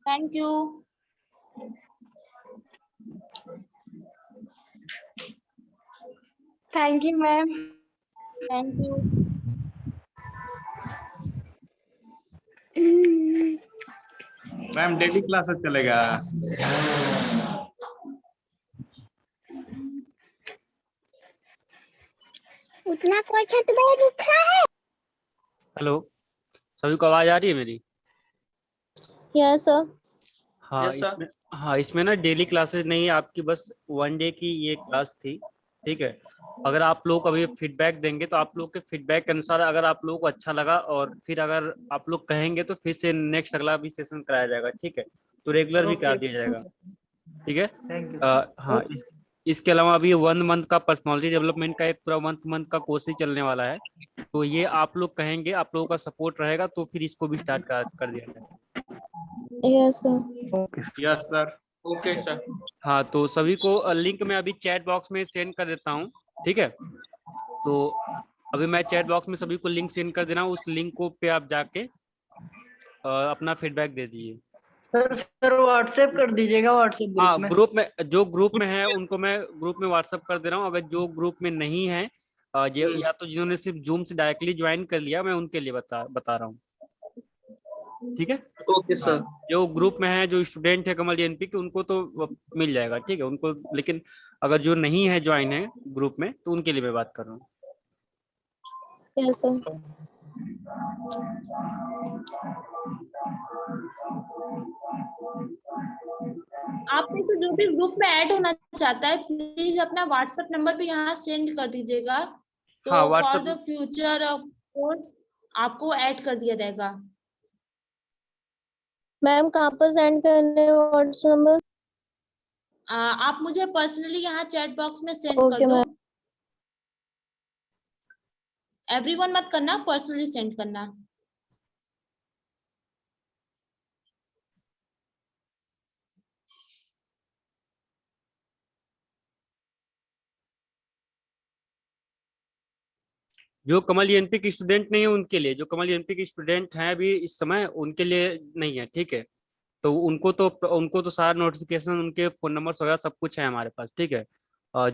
Thank you. Thank you ma'am. Thank you. Ma'am daily classes चलेगा? उतना क्वेश्चन तुम्हें लिखा है? हेलो, सभी को आवाज आ रही है मेरी? Yes sir. हाँ Yes, sir. इसमें ना डेली क्लासेस नहीं है आपकी, बस 1 डे की ये क्लास थी. ठीक है, अगर आप लोग अभी फीडबैक देंगे तो आप लोग के फीडबैक के अनुसार अगर आप लोगों को अच्छा लगा और फिर अगर आप लोग कहेंगे तो फिर से नेक्स्ट अगला भी सेशन कराया जाएगा. ठीक है, तो रेगुलर भी करा दिया जाएगा. ठीक है. Thank you. हाँ, इसके अलावा अभी 1 मंथ का पर्सनालिटी डेवलपमेंट का एक पूरा 1 मंथ का कोर्स ही चलने वाला है. तो ये आप लोग कहेंगे, आप लोगों का सपोर्ट रहेगा तो फिर इसको भी स्टार्ट कर दिया जाएगा. Yes sir. Yes sir. Okay sir. हाँ, तो सभी को लिंक में अभी चैट बॉक्स में सेंड कर देता हूँ. ठीक है, तो अभी मैं चैट बॉक्स में सभी को लिंक सेंड कर दे रहा हूँ. उस लिंक को पे आप जाके अपना फीडबैक दे दीजिए. सर व्हाट्सएप कर दीजिएगा, व्हाट्सएप हाँ, ग्रुप में। ग्रुप में है उनको मैं ग्रुप में व्हाट्सएप कर दे रहा हूँ। अगर जो ग्रुप में नहीं है या तो जिन्होंने सिर्फ जूम से डायरेक्टली ज्वाइन कर लिया, मैं उनके लिए बता रहा हूँ। ठीक है। Okay sir. जो ग्रुप में है, जो स्टूडेंट है कमल एनपी के, उनको तो मिल जाएगा, ठीक है उनको। लेकिन अगर जो नहीं है ज्वाइन है ग्रुप में, तो उनके लिए मैं बात कर रहा हूँ। Yes sir. आप में से जो भी ग्रुप में ऐड होना चाहता है, प्लीज अपना व्हाट्सएप नंबर भी यहाँ सेंड कर दीजिएगा। तो हाँ, for WhatsApp the future course आपको ऐड कर दिया जाएगा। मैम कहाँ पर सेंड करने व्हाट्सएप नंबर? आप मुझे पर्सनली यहाँ चैट बॉक्स में सेंड ओके कर दो। मैम। एवरीवन मत करना, पर्सनली सेंड करना। जो कमल एनपी के स्टूडेंट नहीं है उनके लिए, जो कमल एनपी के स्टूडेंट हैं अभी इस समय, उनके लिए नहीं है, ठीक है। तो उनको तो सारा नोटिफिकेशन, उनके फोन नंबर वगैरह सब कुछ है हमारे पास, ठीक है।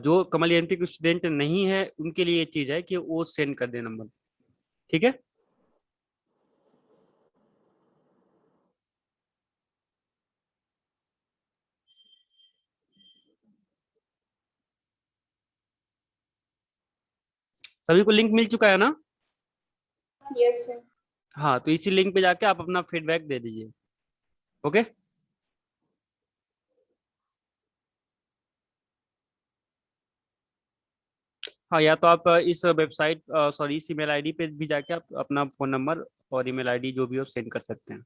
जो कमल एनपी के स्टूडेंट नहीं है उनके लिए ये चीज है कि वो सेंड कर दे नंबर, ठीक है। सभी को लिंक मिल चुका है ना? Yes sir. हाँ, तो इसी लिंक पे जाके आप अपना फीडबैक दे दीजिए। ओके। हाँ, या तो आप इस वेबसाइट सॉरी इस ईमेल आईडी पे भी जाके आप अपना फोन नंबर और ईमेल आईडी जो भी हो सेंड कर सकते हैं।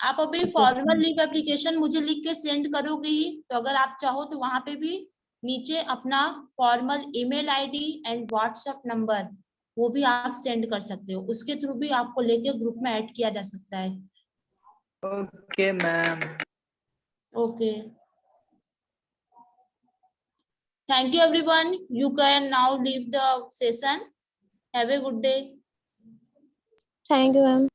आप अभी फॉर्मल लीव एप्लीकेशन मुझे लिख के सेंड करोगे ही, तो अगर आप चाहो तो वहां पे भी नीचे अपना formal email ID and WhatsApp number वो भी आप सेंड कर सकते हो। उसके थ्रू भी आपको लेके ग्रुप में ऐड किया जा सकता है। Okay ma'am. Okay, thank you everyone, you can now leave the session. Have a good day. Thank you ma'am.